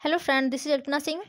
Hello friend, this is Alpana Singh.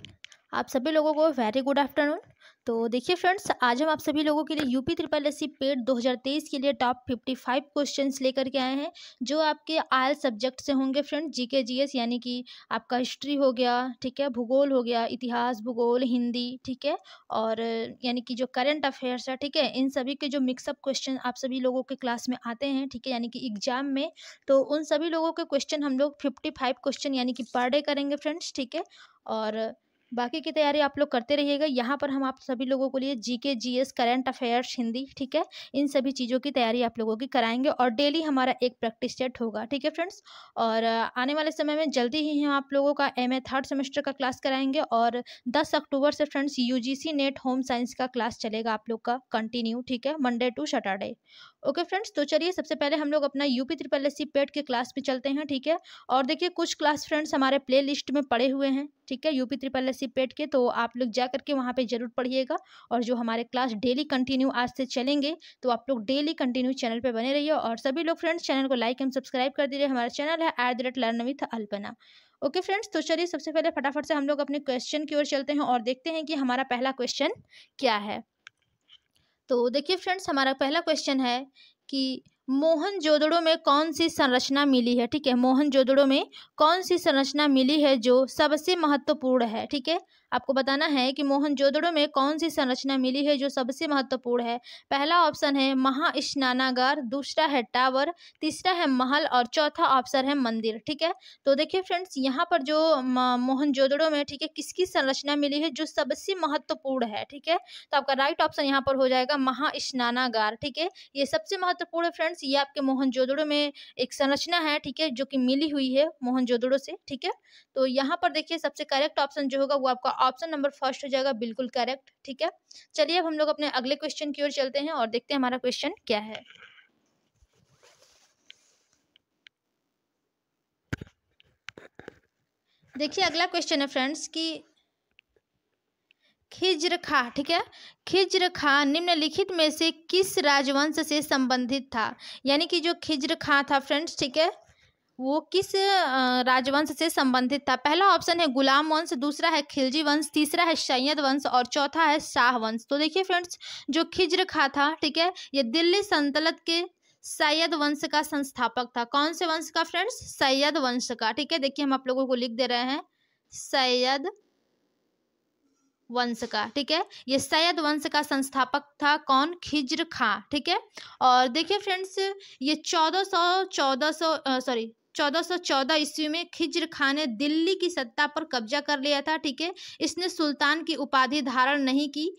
आप सभी लोगों को वेरी गुड आफ्टरनून। तो देखिए फ्रेंड्स, आज हम आप सभी लोगों के लिए यूपी ट्रिपल एससी पेड 2023 के लिए टॉप 55 क्वेश्चंस लेकर के आए हैं, जो आपके आल सब्जेक्ट से होंगे फ्रेंड्स। जीके जीएस यानी कि आपका हिस्ट्री हो गया, ठीक है, भूगोल हो गया, इतिहास, भूगोल, हिंदी, ठीक है, और यानी कि जो करंट अफेयर्स है, ठीक है, इन सभी के जो मिक्सअप क्वेश्चन आप सभी लोगों के क्लास में आते हैं, ठीक है, यानी कि एग्जाम में। तो उन सभी लोगों के क्वेश्चन हम लोग 55 क्वेश्चन यानी कि पर डे करेंगे फ्रेंड्स, ठीक है। और बाकी की तैयारी आप लोग करते रहिएगा। यहाँ पर हम आप सभी लोगों के लिए GK GS, current affairs, Hindi, ठीक है, इन सभी चीज़ों की तैयारी आप लोगों की कराएंगे और डेली हमारा एक प्रैक्टिस सेट होगा, ठीक है फ्रेंड्स। और आने वाले समय में जल्दी ही हम आप लोगों का एमए थर्ड सेमेस्टर का क्लास कराएंगे और 10 अक्टूबर से friends UGC NET home science का क्लास चलेगा आप लोग का कंटिन्यू, ठीक है, Monday to Saturday. Okay friends, तो चलिए सबसे पहले हम लोग अपना यूपी ट्रिपल एससी पेड के क्लास में चलते हैं, ठीक है। और देखिए कुछ क्लास फ्रेंड्स हमारे प्ले लिस्ट में पड़े हुए हैं, ठीक है, यूपी ट्रिपल एससी पेड के, तो आप लोग जा करके वहाँ पे जरूर पढ़िएगा। और जो हमारे क्लास डेली कंटिन्यू आज से चलेंगे, तो आप लोग डेली कंटिन्यू चैनल पे बने रहिए। और सभी लोग फ्रेंड्स चैनल को लाइक एंड सब्सक्राइब कर दीजिए। हमारा चैनल है @learn_with_अल्पना। ओके फ्रेंड्स, तो चलिए सबसे पहले फटाफट से हम लोग अपने क्वेश्चन की ओर चलते हैं और देखते हैं कि हमारा पहला क्वेश्चन क्या है। तो देखिए फ्रेंड्स, हमारा पहला क्वेश्चन है कि मोहनजोदड़ो में कौन सी संरचना मिली है, ठीक है, मोहनजोदड़ो में कौन सी संरचना मिली है जो सबसे महत्वपूर्ण है, ठीक है। आपको बताना है कि मोहनजोदड़ो में कौन सी संरचना मिली है जो सबसे महत्वपूर्ण है। पहला ऑप्शन है महास्नानागार, दूसरा है टावर, तीसरा है महल और चौथा ऑप्शन है मंदिर, ठीक है। तो देखिए फ्रेंड्स, यहाँ पर जो मोहनजोदड़ो में, ठीक है, किसकी संरचना मिली है जो सबसे महत्वपूर्ण है, ठीक है। तो आपका राइट ऑप्शन यहाँ पर हो जाएगा महास्नानागार, ठीक है। ये सबसे महत्वपूर्ण है फ्रेंड्स, ये आपके मोहनजोदड़ो में एक संरचना है, ठीक है, जो कि मिली हुई है मोहनजोदड़ो से, ठीक है। तो यहाँ पर देखिए सबसे करेक्ट ऑप्शन जो होगा वो आपका ऑप्शन नंबर फर्स्ट हो जाएगा, बिल्कुल करेक्ट, ठीक है। चलिए अब हम लोग अपने अगले क्वेश्चन की ओर चलते हैं और देखते हैं हमारा क्वेश्चन क्या है। देखिए अगला क्वेश्चन है फ्रेंड्स कि खिज्र खां, ठीक है, खिज्र खां निम्नलिखित में से किस राजवंश से संबंधित था। यानी कि जो खिज्र खां था फ्रेंड्स, ठीक है, वो किस राजवंश से संबंधित था। पहला ऑप्शन है गुलाम वंश, दूसरा है खिलजी वंश, तीसरा है सैयद वंश और चौथा है शाह वंश। तो देखिए फ्रेंड्स, जो खिज्र खां था, ठीक है, ये दिल्ली सल्तनत के सैयद वंश का संस्थापक था। कौन से वंश का फ्रेंड्स? सैयद वंश का, ठीक है। देखिए हम आप लोगों को लिख दे रहे हैं सैयद वंश का, ठीक है। ये सैयद वंश का संस्थापक था कौन? खिज्र खां, ठीक है। और देखिए फ्रेंड्स, ये 1414 ईस्वी में खिज्र खां ने दिल्ली की सत्ता पर कब्जा कर लिया था, ठीक है। इसने सुल्तान की उपाधि धारण नहीं की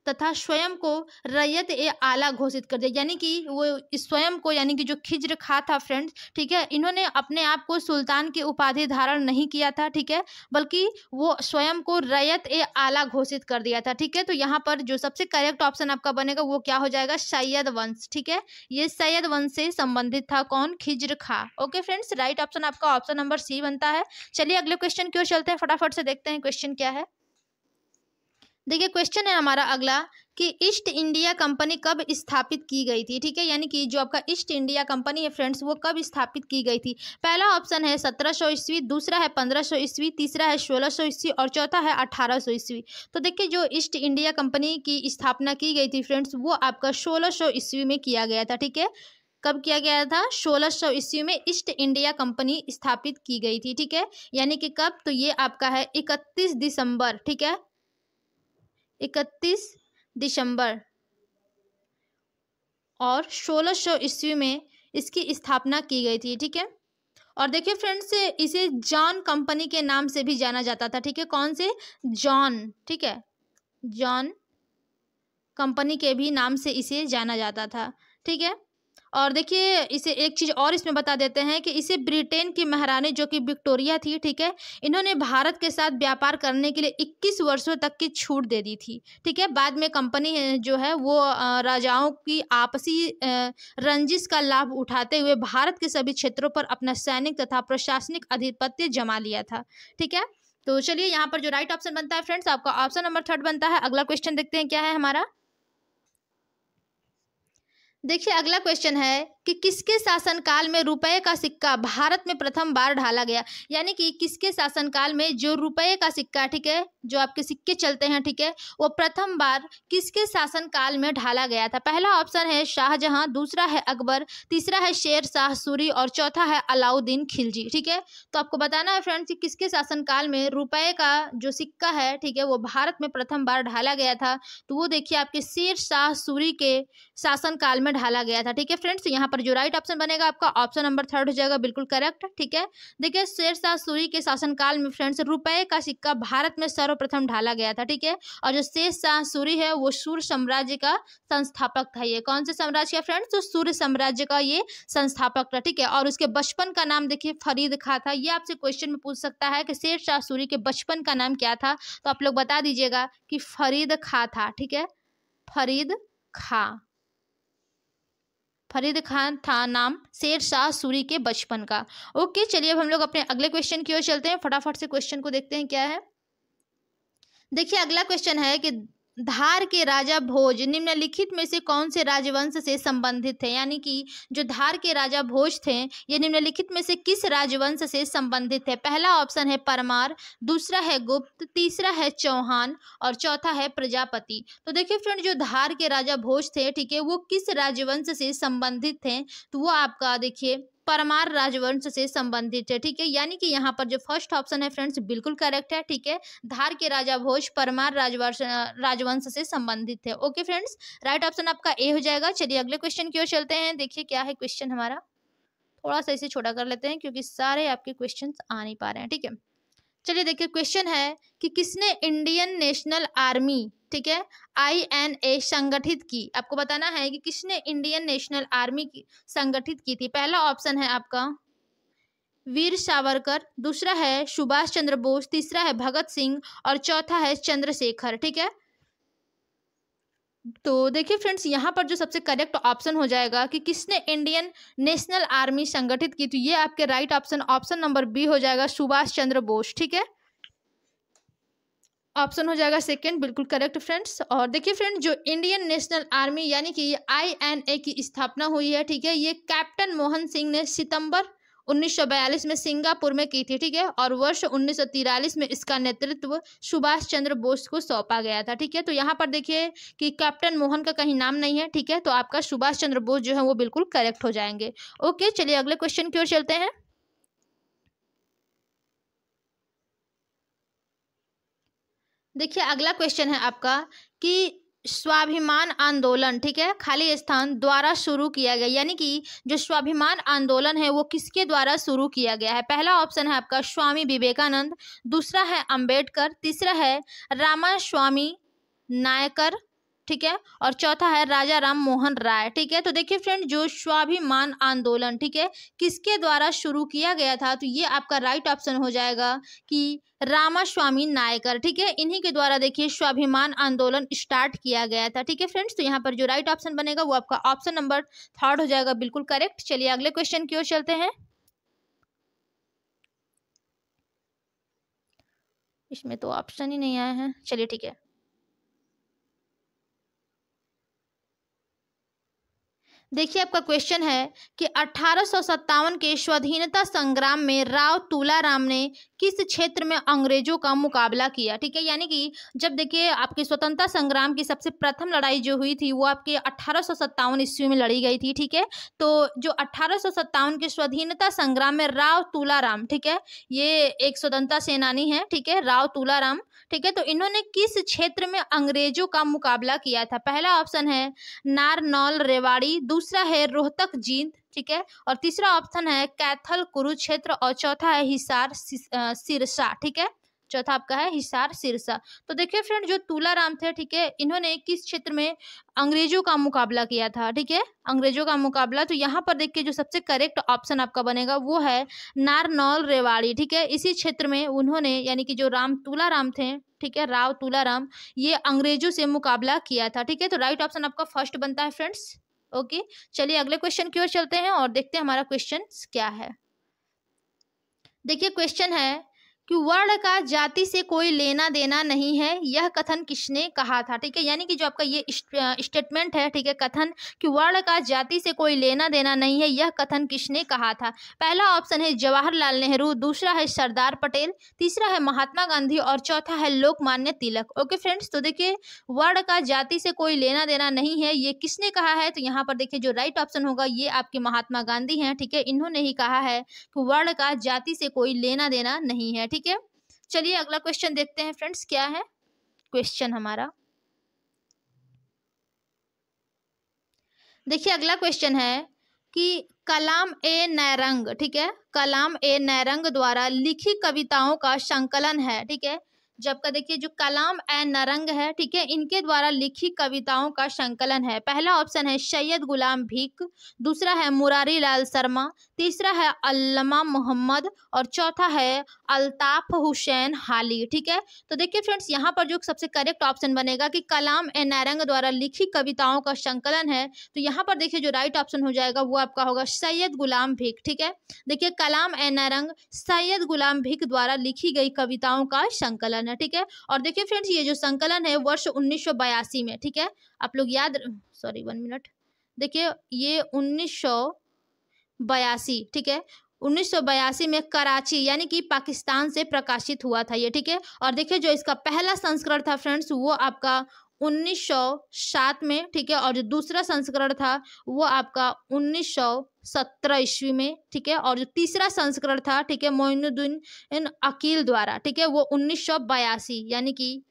तथा स्वयं को रैयत ए आला घोषित कर दिया। यानी कि वो स्वयं को, यानी कि जो खिज्र खां था फ्रेंड्स, ठीक है, इन्होंने अपने आप को सुल्तान की उपाधि धारण नहीं किया था, ठीक है, बल्कि वो स्वयं को रैयत ए आला घोषित कर दिया था, ठीक है। तो यहाँ पर जो सबसे करेक्ट ऑप्शन आपका बनेगा वो क्या हो जाएगा? सैयद वंश, ठीक है। ये सैयद वंश से संबंधित था कौन? खिज्र खां। ओके फ्रेंड्स, राइट ऑप्शन आपका ऑप्शन नंबर सी बनता है। चलिए अगले क्वेश्चन की ओर चलते हैं, फटाफट से देखते हैं क्वेश्चन क्या है। देखिए क्वेश्चन है हमारा अगला कि ईस्ट इंडिया कंपनी कब स्थापित की गई थी, ठीक है। यानी कि जो आपका ईस्ट इंडिया कंपनी है फ्रेंड्स, वो कब स्थापित की गई थी। पहला ऑप्शन है 1700 ईस्वी, दूसरा है 1500 ईस्वी, तीसरा है 1600 ईस्वी और चौथा है 1800 ईस्वी। तो देखिए जो ईस्ट इंडिया कंपनी की स्थापना की गई थी फ्रेंड्स, वो आपका 1600 ईस्वी में किया गया था, ठीक है। कब किया गया था? 1600 ईस्वी में ईस्ट इंडिया कंपनी स्थापित की गई थी, ठीक है। यानी कि कब? तो ये आपका है 31 दिसंबर, ठीक है, 31 दिसंबर और 1600 ईस्वी में इसकी स्थापना की गई थी, ठीक है। और देखिए फ्रेंड्स, इसे जॉन कंपनी के नाम से भी जाना जाता था, ठीक है। कौन से? जॉन, ठीक है, जॉन कंपनी के भी नाम से इसे जाना जाता था, ठीक है। और देखिए इसे एक चीज़ और इसमें बता देते हैं कि इसे ब्रिटेन की महारानी जो कि विक्टोरिया थी, ठीक है, इन्होंने भारत के साथ व्यापार करने के लिए 21 वर्षों तक की छूट दे दी थी, ठीक है। बाद में कंपनी जो है वो राजाओं की आपसी रंजिश का लाभ उठाते हुए भारत के सभी क्षेत्रों पर अपना सैनिक तथा प्रशासनिक आधिपत्य जमा लिया था, ठीक है। तो चलिए यहाँ पर जो राइट ऑप्शन बनता है फ्रेंड्स, आपका ऑप्शन नंबर थर्ड बनता है। अगला क्वेश्चन देखते हैं क्या है हमारा। देखिए अगला क्वेश्चन है कि किसके शासनकाल में रुपए का सिक्का भारत में प्रथम बार ढाला गया। यानी कि किसके शासनकाल में जो रुपए का सिक्का, ठीक है, जो आपके सिक्के चलते हैं, ठीक है, वो प्रथम बार किसके शासनकाल में ढाला गया था। पहला ऑप्शन है शाहजहां, दूसरा है अकबर, तीसरा है शेर शाह सूरी और चौथा है अलाउद्दीन खिलजी। ठीक है, तो आपको बताना है फ्रेंड्स कि किसके शासनकाल में रुपए का जो सिक्का है, ठीक है, वो भारत में प्रथम बार ढाला गया था। तो वो देखिए आपके शेर शाह सूरी के शासनकाल में ढाला गया था। ठीक है फ्रेंड्स, यहाँ पर जो राइट ऑप्शन बनेगा आपका ऑप्शन नंबर 3 हो जाएगा, बिल्कुल करेक्ट। ठीक है, देखिए शेर शाह सूरी के शासनकाल में फ्रेंड्स रुपए का सिक्का भारत में सर्वप्रथम ढाला गया था। ठीक है, और जो शेर शाह सूरी है वो सूर्य साम्राज्य का संस्थापक था। ये कौन से साम्राज्य का फ्रेंड्स? तो सूर्य साम्राज्य का ये संस्थापक था। ठीक है, और उसके बचपन का नाम देखिए फरीद खां था। ये आपसे क्वेश्चन में पूछ सकता है कि शेर शाह सूरी के बचपन का नाम क्या था, तो आप लोग बता दीजिएगा कि फरीद खां था। ठीक है, फरीद खां, फरीद खान था नाम शेर शाह सूरी के बचपन का। ओके, चलिए अब हम लोग अपने अगले क्वेश्चन की ओर चलते हैं। फटाफट से क्वेश्चन को देखते हैं क्या है। देखिए अगला क्वेश्चन है कि धार के राजा भोज निम्नलिखित में से कौन से राजवंश से संबंधित थे। यानी कि जो धार के राजा भोज थे ये निम्नलिखित में से किस राजवंश से संबंधित थे। पहला ऑप्शन है परमार, दूसरा है गुप्त, तीसरा है चौहान और चौथा है प्रजापति। तो देखिए फ्रेंड, जो धार के राजा भोज थे, ठीक है, वो किस राजवंश से संबंधित थे, तो वो आपका देखिए परमार राजवंश से संबंधित है। ठीक है, यानी कि यहाँ पर जो फर्स्ट ऑप्शन है फ्रेंड्स बिल्कुल करेक्ट है। ठीक है, धार के राजा भोज परमार राजवंश से संबंधित है। ओके फ्रेंड्स, राइट ऑप्शन आपका ए हो जाएगा। चलिए अगले क्वेश्चन की ओर चलते हैं। देखिए क्या है क्वेश्चन हमारा, थोड़ा सा इसे छोटा कर लेते हैं क्योंकि सारे आपके क्वेश्चन आ नहीं पा रहे हैं। ठीक है, चलिए देखिए क्वेश्चन है कि किसने इंडियन नेशनल आर्मी, ठीक है, INA संगठित की। आपको बताना है कि किसने इंडियन नेशनल आर्मी की संगठित की थी। पहला ऑप्शन है आपका वीर सावरकर, दूसरा है सुभाष चंद्र बोस, तीसरा है भगत सिंह और चौथा है चंद्रशेखर। ठीक है, तो देखिए फ्रेंड्स यहाँ पर जो सबसे करेक्ट ऑप्शन हो जाएगा कि किसने इंडियन नेशनल आर्मी संगठित की, तो ये आपके right option option number B हो जाएगा, सुभाष चंद्र बोस। ठीक है, ऑप्शन हो जाएगा सेकंड, बिल्कुल करेक्ट फ्रेंड्स। और देखिए फ्रेंड्स, जो इंडियन नेशनल आर्मी यानी कि INA की स्थापना हुई है, ठीक है, ये कैप्टन मोहन सिंह ने सितंबर 1942 में सिंगापुर में की थी। ठीक है, और वर्ष 1943 में इसका नेतृत्व सुभाष चंद्र बोस को सौंपा गया था। ठीक है, तो यहाँ पर देखिए कि कैप्टन मोहन का कहीं नाम नहीं है। ठीक है, तो आपका सुभाष चंद्र बोस जो है वो बिल्कुल करेक्ट हो जाएंगे। ओके, चलिए अगले क्वेश्चन की ओर चलते हैं। देखिए अगला क्वेश्चन है आपका कि स्वाभिमान आंदोलन, ठीक है, खाली स्थान द्वारा शुरू किया गया। यानी कि जो स्वाभिमान आंदोलन है वो किसके द्वारा शुरू किया गया है। पहला ऑप्शन है आपका स्वामी विवेकानंद, दूसरा है अंबेडकर, तीसरा है रामास्वामी नायकर, ठीक है, और चौथा है राजा राम मोहन राय। ठीक है, तो देखिए फ्रेंड, जो स्वाभिमान आंदोलन, ठीक है, किसके द्वारा शुरू किया गया था, तो ये आपका राइट ऑप्शन हो जाएगा कि रामास्वामी नायकर। ठीक है, इन्हीं के द्वारा देखिए स्वाभिमान आंदोलन स्टार्ट किया गया था। ठीक है फ्रेंड्स, तो यहाँ पर जो राइट ऑप्शन बनेगा वो आपका ऑप्शन नंबर 3 हो जाएगा, बिल्कुल करेक्ट। चलिए अगले क्वेश्चन की ओर चलते हैं। इसमें तो ऑप्शन ही नहीं आया है, चलिए ठीक है। देखिए आपका क्वेश्चन है कि 1857 के स्वाधीनता संग्राम में राव तुलाराम ने किस क्षेत्र में अंग्रेजों का मुकाबला किया। ठीक है, यानी कि जब देखिए आपके स्वतंत्रता संग्राम की सबसे प्रथम लड़ाई जो हुई थी वो आपके 1857 ईस्वी में लड़ी गई थी। ठीक है, तो जो 1857 के स्वाधीनता संग्राम में राव तुलाराम, ठीक है, ये एक स्वतंत्रता सेनानी है। ठीक है, राव तुलाराम, ठीक है, तो इन्होंने किस क्षेत्र में अंग्रेजों का मुकाबला किया था। पहला ऑप्शन है नारनौल रेवाड़ी, दूसरा है रोहतक जींद, ठीक है, और तीसरा ऑप्शन है कैथल कुरुक्षेत्र और चौथा है हिसार सिरसा। ठीक है, चौथा आपका है हिसार सिरसा। तो देखिए फ्रेंड, जो तुलाराम थे, ठीक है, इन्होंने किस क्षेत्र में अंग्रेजों का मुकाबला किया था। ठीक है, अंग्रेजों का मुकाबला, तो यहाँ पर देखिए जो सबसे करेक्ट ऑप्शन आपका बनेगा वो है नारनौल रेवाड़ी। ठीक है, इसी क्षेत्र में उन्होंने यानी कि जो तुलाराम थे, ठीक है, राव तुलाराम, ये अंग्रेजों से मुकाबला किया था। ठीक है, तो राइट ऑप्शन आपका फर्स्ट बनता है फ्रेंड्स। ओके, चलिए अगले क्वेश्चन की ओर चलते हैं और देखते हैं हमारा क्वेश्चन क्या है। देखिए क्वेश्चन है कि वर्ण का जाति से कोई लेना देना नहीं है, यह कथन किसने कहा था। ठीक है, यानी कि जो आपका ये स्टेटमेंट है, ठीक है, कथन कि वर्ण का जाति से कोई लेना देना नहीं है, यह कथन किसने कहा था। पहला ऑप्शन है जवाहरलाल नेहरू, दूसरा है सरदार पटेल, तीसरा है महात्मा गांधी और चौथा है लोकमान्य तिलक। ओके फ्रेंड्स, तो देखिए वर्ण का जाति से कोई लेना देना नहीं है, ये किसने कहा है, तो यहाँ पर देखिए जो राइट ऑप्शन होगा ये आपके महात्मा गांधी हैं। ठीक है, इन्होंने ही कहा है कि वर्ण का जाति से कोई लेना देना नहीं है। ठीक है, चलिए अगला क्वेश्चन देखते हैं फ्रेंड्स, क्या है क्वेश्चन हमारा। देखिए अगला क्वेश्चन है कि कलाम ए नैरंग, ठीक है, कलाम ए नैरंग द्वारा लिखी कविताओं का संकलन है। ठीक है, जब का देखिए जो कलाम ए नरंग है, ठीक है, इनके द्वारा लिखी कविताओं का संकलन है। पहला ऑप्शन है सैयद गुलाम भीख, दूसरा है मुरारी लाल शर्मा, तीसरा है अल्लामा मोहम्मद और चौथा है अल्ताफ हुसैन हाली। ठीक है, तो देखिए फ्रेंड्स यहाँ पर जो सबसे करेक्ट ऑप्शन बनेगा कि कलाम ए नरंग द्वारा लिखी कविताओं का संकलन है, तो यहाँ पर देखिए जो राइट ऑप्शन हो जाएगा वो आपका होगा सैयद गुलाम भीख। ठीक है, देखिए कलाम ए नरंग सैयद गुलाम भीख द्वारा लिखी गई कविताओं का संकलन है। ठीक है, और देखिए फ्रेंड्स ये जो संकलन है वर्ष 1982 में, ठीक है, आप लोग याद, सॉरी 1 मिनट, देखिए ये 1982, ठीक है, 1982 में कराची यानी कि पाकिस्तान से प्रकाशित हुआ था ये। ठीक है, और देखिए जो इसका पहला संस्करण था फ्रेंड्स वो आपका 1907 में, ठीक है, और जो दूसरा संस्करण था वो आपका 1917 ईस्वी में। ठीक है, और जो तीसरा संस्करण था, ठीक है, मोइनुद्दीन अकील द्वारा, ठीक है, वो 1982 यानी कि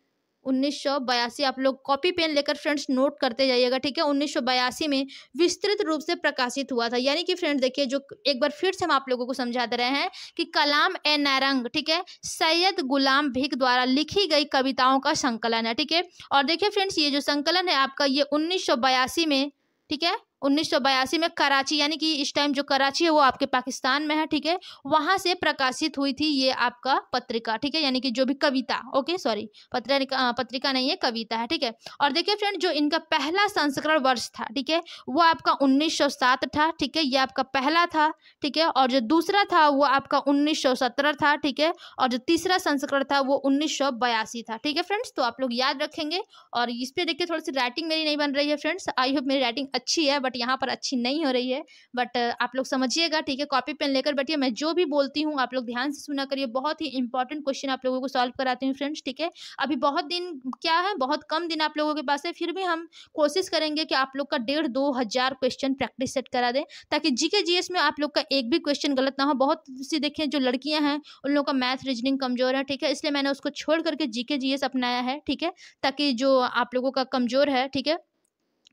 1982 आप लोग कॉपी पेन लेकर फ्रेंड्स नोट करते जाइएगा। ठीक है, 1982 में विस्तृत रूप से प्रकाशित हुआ था। यानी कि फ्रेंड्स देखिए जो एक बार फिर से हम आप लोगों को समझाते रहे हैं कि कलाम ए नरंग, ठीक है, सैयद गुलाम भीख द्वारा लिखी गई कविताओं का संकलन है। ठीक है, और देखिए फ्रेंड्स ये जो संकलन है आपका ये 1982 में, ठीक है, 1982 में कराची यानी कि इस टाइम जो कराची है वो आपके पाकिस्तान में है। ठीक है, वहां से प्रकाशित हुई थी ये आपका पत्रिका। ठीक है, यानी कि जो भी कविता, ओके सॉरी पत्रिका नहीं है, कविता है। ठीक है, और देखिए फ्रेंड जो इनका पहला संस्करण वर्ष था, ठीक है, वो आपका 1907 था। ठीक है, ये आपका पहला था। ठीक है, और जो दूसरा था वो आपका 1917 था। ठीक है, और जो तीसरा संस्करण था वो 1982 था। ठीक है फ्रेंड्स, तो आप लोग याद रखेंगे। और इस पे देखिए थोड़ी सी राइटिंग मेरी नहीं बन रही है फ्रेंड्स, आई होप मेरी राइटिंग अच्छी है, बट यहाँ पर अच्छी नहीं हो रही है, बट आप लोग समझिएगा। ठीक है, कॉपी पेन लेकर बैठिए, मैं जो भी बोलती हूँ आप लोग ध्यान से सुना करिए। बहुत ही इंपॉर्टेंट क्वेश्चन आप लोगों को सॉल्व कराती हूँ फ्रेंड्स। ठीक है, अभी बहुत दिन क्या है, बहुत कम दिन आप लोगों के पास है, फिर भी हम कोशिश करेंगे कि आप लोग का 1,500-2 हजार क्वेश्चन प्रैक्टिस सेट करा दें, ताकि जीके जीएस में आप लोग का एक भी क्वेश्चन गलत ना हो। बहुत सी देखें जो लड़कियां हैं उन लोगों का मैथ रीजनिंग कमजोर है। ठीक है, इसलिए मैंने उसको छोड़ करके जीके जीएस अपनाया है। ठीक है, ताकि जो आप लोगों का कमजोर है, ठीक है,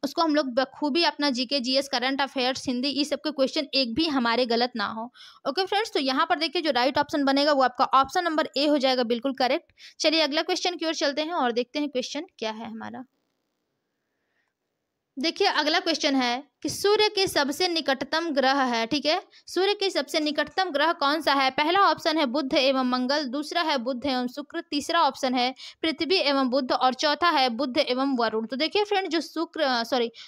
उसको हम लोग बखूबी अपना GK GS current affairs Hindi इस सब के क्वेश्चन एक भी हमारे गलत ना हो। ओके फ्रेंड्स, तो यहाँ पर देखिए जो राइट ऑप्शन बनेगा वो आपका ऑप्शन नंबर ए हो जाएगा, बिल्कुल करेक्ट। चलिए अगला क्वेश्चन की ओर चलते हैं और देखते हैं क्वेश्चन क्या है हमारा। देखिए अगला क्वेश्चन है कि सूर्य के सबसे निकटतम ग्रह है। ठीक है, सूर्य के सबसे निकटतम ग्रह कौन सा है। पहला ऑप्शन है बुध एवं मंगल, दूसरा है बुध एवं शुक्र, तीसरा ऑप्शन है पृथ्वी एवं बुध और चौथा है बुध एवं वरुण। तो देखिए फ्रेंड जो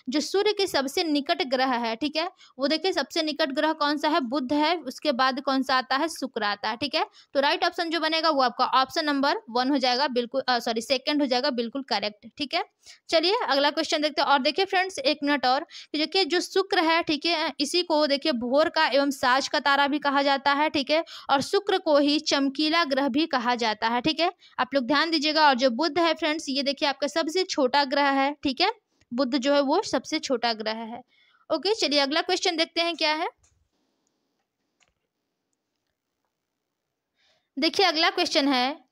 जो सूर्य के सबसे निकट ग्रह है, ठीक है, वो देखिए सबसे निकट ग्रह कौन सा है, बुध है, उसके बाद कौन सा आता है, शुक्र आता है। ठीक है, तो राइट ऑप्शन जो बनेगा वो आपका ऑप्शन नंबर 1 हो जाएगा, बिल्कुल सेकंड हो जाएगा, बिल्कुल करेक्ट। ठीक है, चलिए अगला क्वेश्चन देखते हैं। और देखिए फ्रेंड्स 1 मिनट और, देखिए जो शुक्र है, ठीक है, इसी को देखिए भोर का एवं साज का तारा भी कहा जाता है। ठीक है, और शुक्र को ही चमकीला ग्रह भी कहा जाता है। ठीक है, आप लोग ध्यान दीजिएगा। और जो बुध है फ्रेंड्स ये देखिए आपका सबसे छोटा ग्रह है। ठीक है, बुध जो है वो सबसे छोटा ग्रह है। ओके, चलिए अगला क्वेश्चन देखते हैं क्या है। देखिए अगला क्वेश्चन है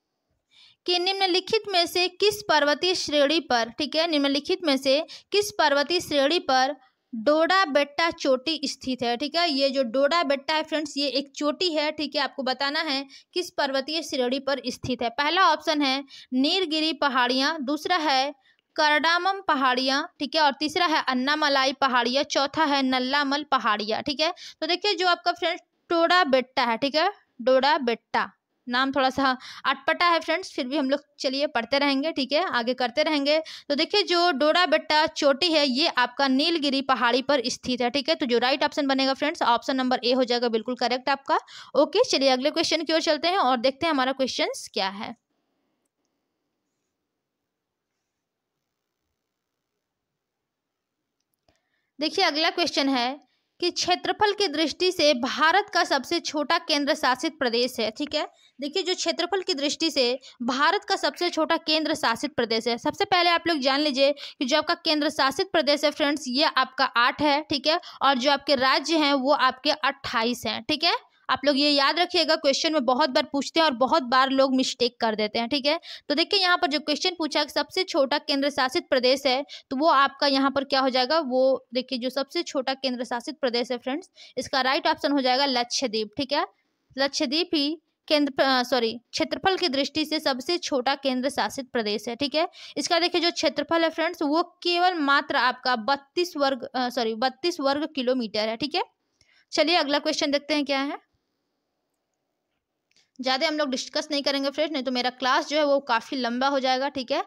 कि निम्नलिखित में से किस पर्वतीय श्रेणी पर, ठीक है, निम्नलिखित में से किस पर्वतीय श्रेणी पर डोडा बेट्टा चोटी स्थित है। ठीक है, ये जो डोडा बेट्टा है फ्रेंड्स ये एक चोटी है। ठीक है, आपको बताना है किस पर्वतीय श्रेणी पर स्थित है। पहला ऑप्शन है नीलगिरी पहाड़ियां, दूसरा है करडामम पहाड़ियां, ठीक है, और तीसरा है अन्नामलाई पहाड़ियां, चौथा है नल्लामल पहाड़ियां। ठीक है, तो देखिए जो आपका फ्रेंड्स डोडा बेट्टा है, ठीक है, डोडा बेट्टा, नाम थोड़ा सा अटपटा है फ्रेंड्स, फिर भी हम लोग चलिए पढ़ते रहेंगे, ठीक है, आगे करते रहेंगे। तो देखिए जो डोडा बेट्टा चोटी है ये आपका नीलगिरी पहाड़ी पर स्थित है, ठीक है। तो जो राइट ऑप्शन बनेगा फ्रेंड्स ऑप्शन नंबर ए हो जाएगा, बिल्कुल करेक्ट आपका। ओके, चलिए अगले क्वेश्चन की ओर चलते हैं और देखते हैं हमारा क्वेश्चन क्या है। देखिए अगला क्वेश्चन है कि क्षेत्रफल की दृष्टि से भारत का सबसे छोटा केंद्र शासित प्रदेश है, ठीक है। देखिए जो क्षेत्रफल की दृष्टि से भारत का सबसे छोटा केंद्र शासित प्रदेश है, सबसे पहले आप लोग जान लीजिए कि जो आपका केंद्र शासित प्रदेश है फ्रेंड्स ये आपका 8 है, ठीक है, और जो आपके राज्य हैं वो आपके 28 हैं, ठीक है। आप लोग ये याद रखिएगा, क्वेश्चन में बहुत बार पूछते हैं और बहुत बार लोग मिस्टेक कर देते हैं, ठीक है। तो देखिए यहाँ पर जो क्वेश्चन पूछा है सबसे छोटा केंद्र शासित प्रदेश है, तो वो आपका यहाँ पर क्या हो जाएगा, वो देखिए जो सबसे छोटा केंद्र शासित प्रदेश है फ्रेंड्स इसका राइट ऑप्शन हो जाएगा लक्षद्वीप, ठीक है। लक्षद्वीप ही क्षेत्रफल की दृष्टि से सबसे छोटा केंद्र शासित प्रदेश है, ठीक है। इसका देखिए जो क्षेत्रफल है फ्रेंड्स वो केवल मात्र आपका 32 वर्ग किलोमीटर है, ठीक है। चलिए अगला क्वेश्चन देखते हैं क्या है। ज़्यादा हम लोग डिस्कस नहीं करेंगे फ्रेंड्स, नहीं तो मेरा क्लास जो है वो काफ़ी लंबा हो जाएगा, ठीक है।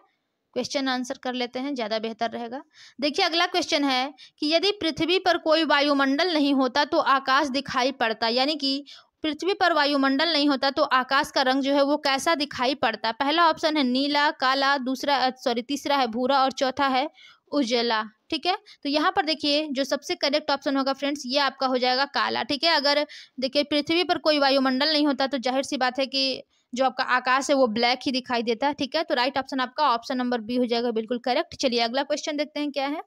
क्वेश्चन आंसर कर लेते हैं, ज़्यादा बेहतर रहेगा। देखिए अगला क्वेश्चन है कि यदि पृथ्वी पर कोई वायुमंडल नहीं होता तो आकाश दिखाई पड़ता, यानी कि पृथ्वी पर वायुमंडल नहीं होता तो आकाश का रंग जो है वो कैसा दिखाई पड़ता। पहला ऑप्शन है नीला, काला, तीसरा है भूरा और चौथा है उजला, ठीक है। तो यहाँ पर देखिए जो सबसे करेक्ट ऑप्शन होगा फ्रेंड्स ये आपका हो जाएगा काला, ठीक है। अगर देखिए पृथ्वी पर कोई वायुमंडल नहीं होता तो जाहिर सी बात है कि जो आपका आकाश है वो ब्लैक ही दिखाई देता है, ठीक है। तो राइट ऑप्शन आपका ऑप्शन नंबर बी हो जाएगा, बिल्कुल करेक्ट। चलिए अगला क्वेश्चन देखते हैं क्या है।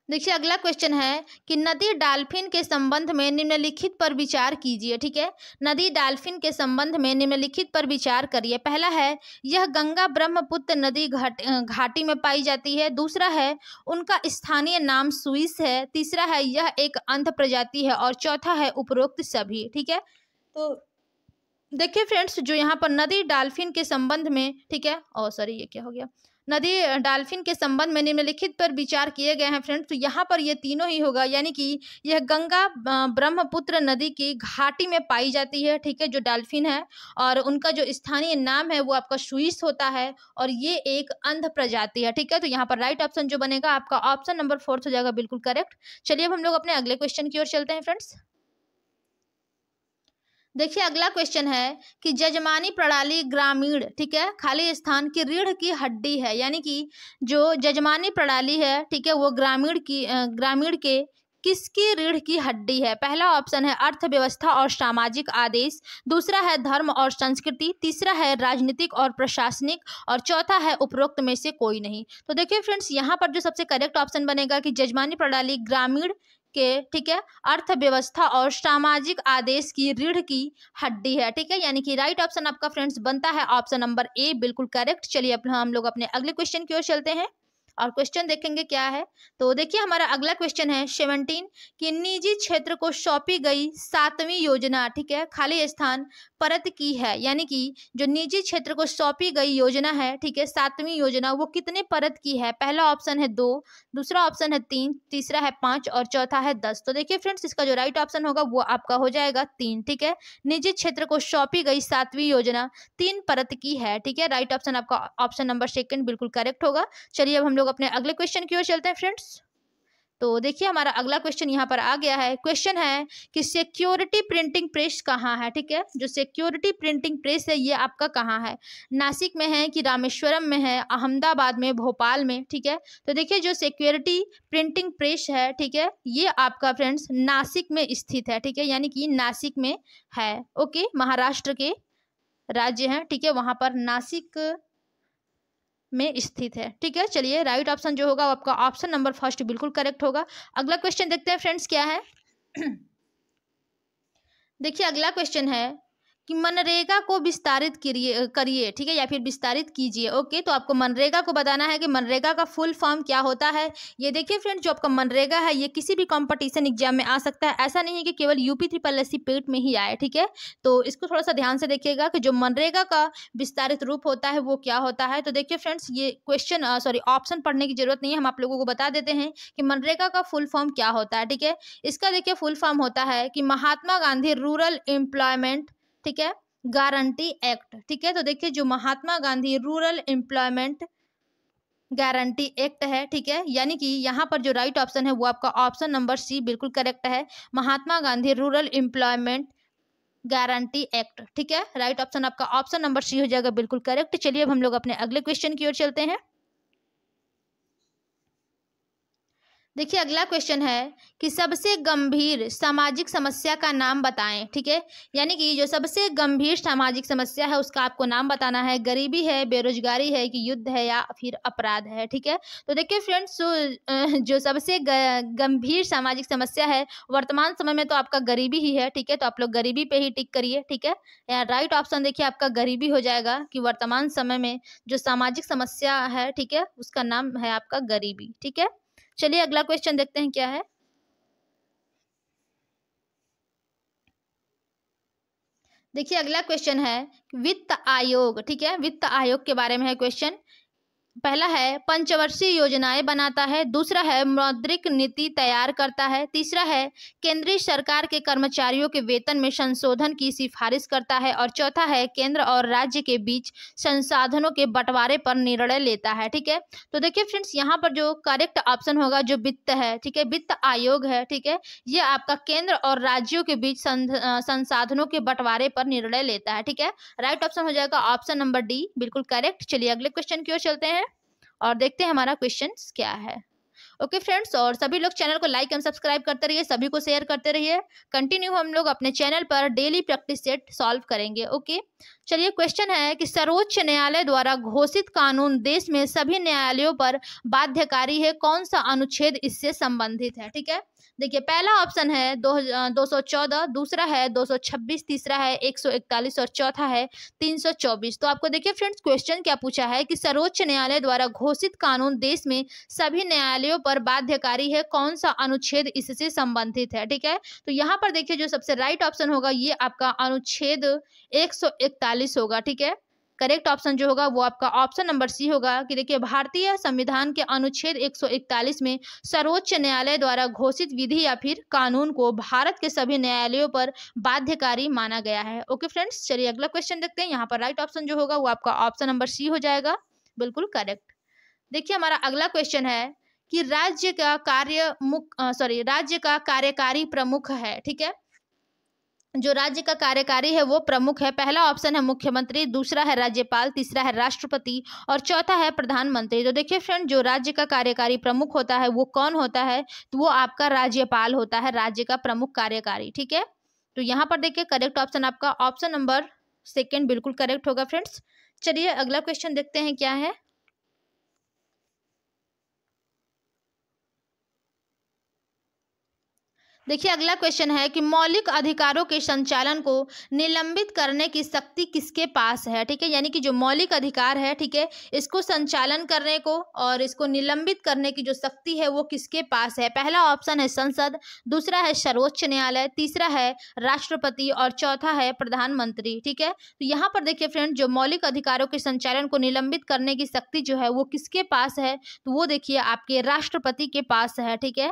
देखिए अगला क्वेश्चन है कि नदी डाल्फिन के संबंध में निम्नलिखित पर विचार कीजिए, ठीक है। नदी डाल्फिन के संबंध में निम्नलिखित पर विचार करिए। पहला है यह गंगा ब्रह्मपुत्र नदी घाटी में पाई जाती है। दूसरा है उनका स्थानीय नाम स्विस है। तीसरा है यह एक अंध प्रजाति है और चौथा है उपरोक्त सभी, ठीक है। तो देखिए फ्रेंड्स जो यहाँ पर नदी डाल्फिन के संबंध में, ठीक है, ये क्या हो गया, नदी डाल्फिन के संबंध में निम्नलिखित पर विचार किए गए हैं फ्रेंड्स। तो यहाँ पर ये तीनों ही होगा, यानी कि यह गंगा ब्रह्मपुत्र नदी की घाटी में पाई जाती है, ठीक है, जो डाल्फिन है, और उनका जो स्थानीय नाम है वो आपका स्विस होता है और ये एक अंध प्रजाति है, ठीक है। तो यहाँ पर राइट ऑप्शन जो बनेगा आपका ऑप्शन नंबर 4 हो जाएगा, बिल्कुल करेक्ट। चलिए अब हम लोग अपने अगले क्वेश्चन की ओर चलते हैं फ्रेंड्स। देखिए अगला क्वेश्चन है कि जजमानी प्रणाली ग्रामीण, ठीक है, खाली स्थान की रीढ़ की हड्डी है, यानी कि जो जजमानी प्रणाली है, ठीक है, वो ग्रामीण के किसकी रीढ़ की हड्डी है। पहला ऑप्शन है अर्थव्यवस्था और सामाजिक आदेश, दूसरा है धर्म और संस्कृति, तीसरा है राजनीतिक और प्रशासनिक और चौथा है उपरोक्त में से कोई नहीं। तो देखिए फ्रेंड्स यहाँ पर जो सबसे करेक्ट ऑप्शन बनेगा कि जजमानी प्रणाली ग्रामीण के, ठीक है, अर्थव्यवस्था और सामाजिक आदेश की रीढ़ की हड्डी है, ठीक है, यानी कि राइट ऑप्शन आपका फ्रेंड्स बनता है ऑप्शन नंबर ए, बिल्कुल करेक्ट। चलिए अब हम लोग अपने अगले क्वेश्चन की ओर चलते हैं और क्वेश्चन देखेंगे क्या है। तो देखिए हमारा अगला क्वेश्चन है 17 कि निजी क्षेत्र को सौंपी गई 7वीं योजना, ठीक है, खाली स्थान परत की है, यानी कि जो निजी क्षेत्र को सौंपी गई योजना है, ठीक है, 7वीं योजना वो कितने परत की है। पहला ऑप्शन है 2, दूसरा ऑप्शन है 3, तीसरा है 5 और चौथा है 10। तो देखिए फ्रेंड्स इसका जो राइट ऑप्शन होगा वो आपका हो जाएगा 3, ठीक है। निजी क्षेत्र को सौंपी गई 7वीं योजना 3 परत की है, ठीक है। राइट ऑप्शन आपका ऑप्शन नंबर 2 बिल्कुल करेक्ट होगा। चलिए अब हम लोग अपने अगले क्वेश्चन की ओर चलते हैं फ्रेंड्स। तो देखिए हमारा अगला क्वेश्चन यहाँ पर आ गया है। क्वेश्चन है कि सिक्योरिटी प्रिंटिंग प्रेस कहाँ है, ठीक है। जो सिक्योरिटी प्रिंटिंग प्रेस है ये आपका कहाँ है, नासिक में है कि रामेश्वरम में है, अहमदाबाद में, भोपाल में, ठीक है। तो देखिए जो सिक्योरिटी प्रिंटिंग प्रेस है, ठीक है, ये आपका फ्रेंड्स नासिक में स्थित है, ठीक है, यानी कि नासिक में है। ओके, महाराष्ट्र के राज्य हैं, ठीक है, वहाँ पर नासिक में स्थित है, ठीक है। चलिए राइट ऑप्शन जो होगा वो आपका ऑप्शन नंबर 1 बिल्कुल करेक्ट होगा। अगला क्वेश्चन देखते हैं फ्रेंड्स क्या है। देखिए अगला क्वेश्चन है कि मनरेगा को विस्तारित करिए, ठीक है, या फिर विस्तारित कीजिए। ओके, तो आपको मनरेगा को बताना है कि मनरेगा का फुल फॉर्म क्या होता है। ये देखिए फ्रेंड्स, जो आपका मनरेगा है ये किसी भी कंपटीशन एग्जाम में आ सकता है, ऐसा नहीं है कि केवल यूपी ट्रिपल एससी पेट में ही आए, ठीक है। तो इसको थोड़ा सा ध्यान से देखिएगा कि जो मनरेगा का विस्तारित रूप होता है वो क्या होता है। तो देखिए फ्रेंड्स, ये क्वेश्चन ऑप्शन पढ़ने की जरूरत नहीं है, हम आप लोगों को बता देते हैं कि मनरेगा का फुल फॉर्म क्या होता है, ठीक है। इसका देखिए फुल फॉर्म होता है कि महात्मा गांधी रूरल एम्प्लॉयमेंट, ठीक है, गारंटी एक्ट, ठीक है। तो देखिए जो Mahatma Gandhi Rural Employment Guarantee Act है, ठीक है, यानी कि यहाँ पर जो राइट ऑप्शन है वो आपका ऑप्शन नंबर सी बिल्कुल करेक्ट है, Mahatma Gandhi Rural Employment Guarantee Act, ठीक है। राइट ऑप्शन आपका ऑप्शन नंबर सी हो जाएगा बिल्कुल करेक्ट। चलिए अब हम लोग अपने अगले क्वेश्चन की ओर चलते हैं। देखिए अगला क्वेश्चन है कि सबसे गंभीर सामाजिक समस्या का नाम बताएं, ठीक है, यानी कि जो सबसे गंभीर सामाजिक समस्या है उसका आपको नाम बताना है। गरीबी है, बेरोजगारी है, कि युद्ध है, या फिर अपराध है, ठीक है। तो देखिए फ्रेंड्स, जो सबसे गंभीर सामाजिक समस्या है वर्तमान समय में तो आपका गरीबी ही है, ठीक है। तो आप लोग गरीबी पे ही टिक करिए, ठीक है। या राइट ऑप्शन देखिए आपका गरीबी हो जाएगा कि वर्तमान समय में जो सामाजिक समस्या है, ठीक है, उसका नाम है आपका गरीबी, ठीक है। चलिए अगला क्वेश्चन देखते हैं क्या है। देखिए अगला क्वेश्चन है वित्त आयोग, ठीक है, वित्त आयोग के बारे में है क्वेश्चन। पहला है पंचवर्षीय योजनाएं बनाता है, दूसरा है मौद्रिक नीति तैयार करता है, तीसरा है केंद्रीय सरकार के कर्मचारियों के वेतन में संशोधन की सिफारिश करता है, और चौथा है केंद्र और राज्य के बीच संसाधनों के बंटवारे पर निर्णय लेता है, ठीक है। तो देखिए फ्रेंड्स, यहाँ पर जो करेक्ट ऑप्शन होगा जो वित्त है, ठीक है, वित्त आयोग है, ठीक है, ये आपका केंद्र और राज्यों के बीच संसाधनों के बंटवारे पर निर्णय लेता है, ठीक है। राइट ऑप्शन हो जाएगा ऑप्शन नंबर डी बिल्कुल करेक्ट। चलिए अगले क्वेश्चन की ओर चलते हैं और देखते हैं हमारा क्वेश्चन क्या है। ओके फ्रेंड्स, और सभी लोग चैनल को लाइक एंड सब्सक्राइब करते रहिए, सभी को शेयर करते रहिए। कंटिन्यू हम लोग अपने चैनल पर डेली प्रैक्टिस सेट सॉल्व करेंगे। ओके, चलिए क्वेश्चन है कि सर्वोच्च न्यायालय द्वारा घोषित कानून देश में सभी न्यायालयों पर बाध्यकारी है, कौन सा अनुच्छेद इससे संबंधित है, ठीक है। देखिए पहला ऑप्शन है 214, दूसरा है 226, तीसरा है 141 और चौथा है 324। तो आपको देखिए फ्रेंड्स, क्वेश्चन क्या पूछा है कि सर्वोच्च न्यायालय द्वारा घोषित कानून देश में सभी न्यायालयों पर बाध्यकारी है, कौन सा अनुच्छेद इससे संबंधित है, ठीक है। तो यहाँ पर देखिए जो सबसे राइट ऑप्शन होगा ये आपका अनुच्छेद 141 होगा, ठीक है। करेक्ट ऑप्शन जो होगा वो आपका ऑप्शन नंबर सी होगा कि देखिए भारतीय संविधान के अनुच्छेद 141 में सर्वोच्च न्यायालय द्वारा घोषित विधि या फिर कानून को भारत के सभी न्यायालयों पर बाध्यकारी माना गया है। ओके फ्रेंड्स, चलिए अगला क्वेश्चन देखते हैं। यहाँ पर राइट ऑप्शन जो होगा वो आपका ऑप्शन नंबर सी हो जाएगा बिल्कुल करेक्ट। देखिए हमारा अगला क्वेश्चन है कि राज्य का कार्यकारी प्रमुख है, ठीक है, जो राज्य का कार्यकारी है वो प्रमुख है। पहला ऑप्शन है मुख्यमंत्री, दूसरा है राज्यपाल, तीसरा है राष्ट्रपति और चौथा है प्रधानमंत्री। तो देखिए फ्रेंड, जो राज्य का कार्यकारी प्रमुख होता है वो कौन होता है, तो वो आपका राज्यपाल होता है, राज्य का प्रमुख कार्यकारी, ठीक है। तो यहाँ पर देखिए करेक्ट ऑप्शन आपका ऑप्शन नंबर सेकेंड बिल्कुल करेक्ट होगा फ्रेंड्स। चलिए अगला क्वेश्चन देखते हैं क्या है। देखिए अगला क्वेश्चन है कि मौलिक अधिकारों के संचालन को निलंबित करने की शक्ति किसके पास है, ठीक है, यानी कि जो मौलिक अधिकार है, ठीक है, इसको संचालन करने को और इसको निलंबित करने की जो शक्ति है वो किसके पास है। पहला ऑप्शन है संसद, दूसरा है सर्वोच्च न्यायालय, तीसरा है राष्ट्रपति और चौथा है प्रधानमंत्री, ठीक है। तो यहाँ पर देखिए फ्रेंड, जो मौलिक अधिकारों के संचालन को निलंबित करने की शक्ति जो है वो किसके पास है, तो वो देखिए आपके राष्ट्रपति के पास है, ठीक है।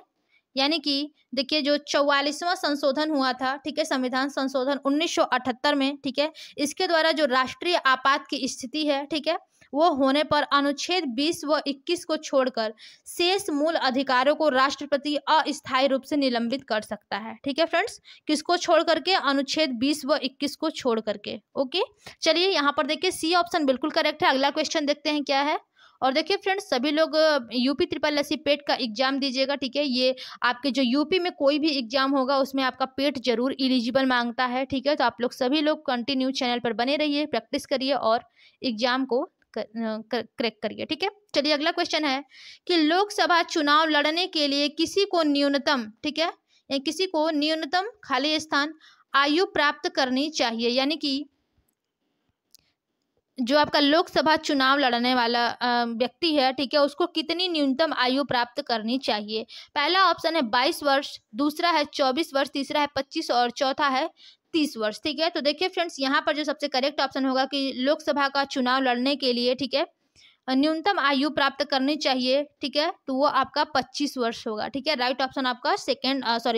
यानी कि देखिए जो 44वां संशोधन हुआ था, ठीक है, संविधान संशोधन 1978 में, ठीक है, इसके द्वारा जो राष्ट्रीय आपात की स्थिति है, ठीक है, वो होने पर अनुच्छेद 20 व 21 को छोड़कर शेष मूल अधिकारों को राष्ट्रपति अस्थायी रूप से निलंबित कर सकता है, ठीक है फ्रेंड्स। किसको छोड़ करके, अनुच्छेद 20 व 21 को छोड़ करके। ओके, चलिए यहाँ पर देखिए सी ऑप्शन बिल्कुल करेक्ट है। अगला क्वेश्चन देखते हैं क्या है। और देखिए फ्रेंड्स, सभी लोग यूपी ट्रिपल एससी पेट का एग्जाम दीजिएगा, ठीक है। ये आपके जो यूपी में कोई भी एग्जाम होगा उसमें आपका पेट जरूर एलिजिबल मांगता है, ठीक है। तो आप लोग सभी लोग कंटिन्यू चैनल पर बने रहिए, प्रैक्टिस करिए और एग्जाम को क्रैक करिए, ठीक है। चलिए अगला क्वेश्चन है कि लोकसभा चुनाव लड़ने के लिए किसी को न्यूनतम, ठीक है, किसी को न्यूनतम खाली स्थान आयु प्राप्त करनी चाहिए, यानी कि जो आपका लोकसभा चुनाव लड़ने वाला व्यक्ति है, ठीक है, उसको कितनी न्यूनतम आयु प्राप्त करनी चाहिए। पहला ऑप्शन है 22 वर्ष, दूसरा है 24 वर्ष, तीसरा है 25 और चौथा है 30 वर्ष। ठीक है, तो देखिए फ्रेंड्स, यहाँ पर जो सबसे करेक्ट ऑप्शन होगा कि लोकसभा का चुनाव लड़ने के लिए, ठीक है, न्यूनतम आयु प्राप्त करनी चाहिए, ठीक है, तो वो आपका 25 वर्ष होगा। ठीक है, राइट ऑप्शन आपका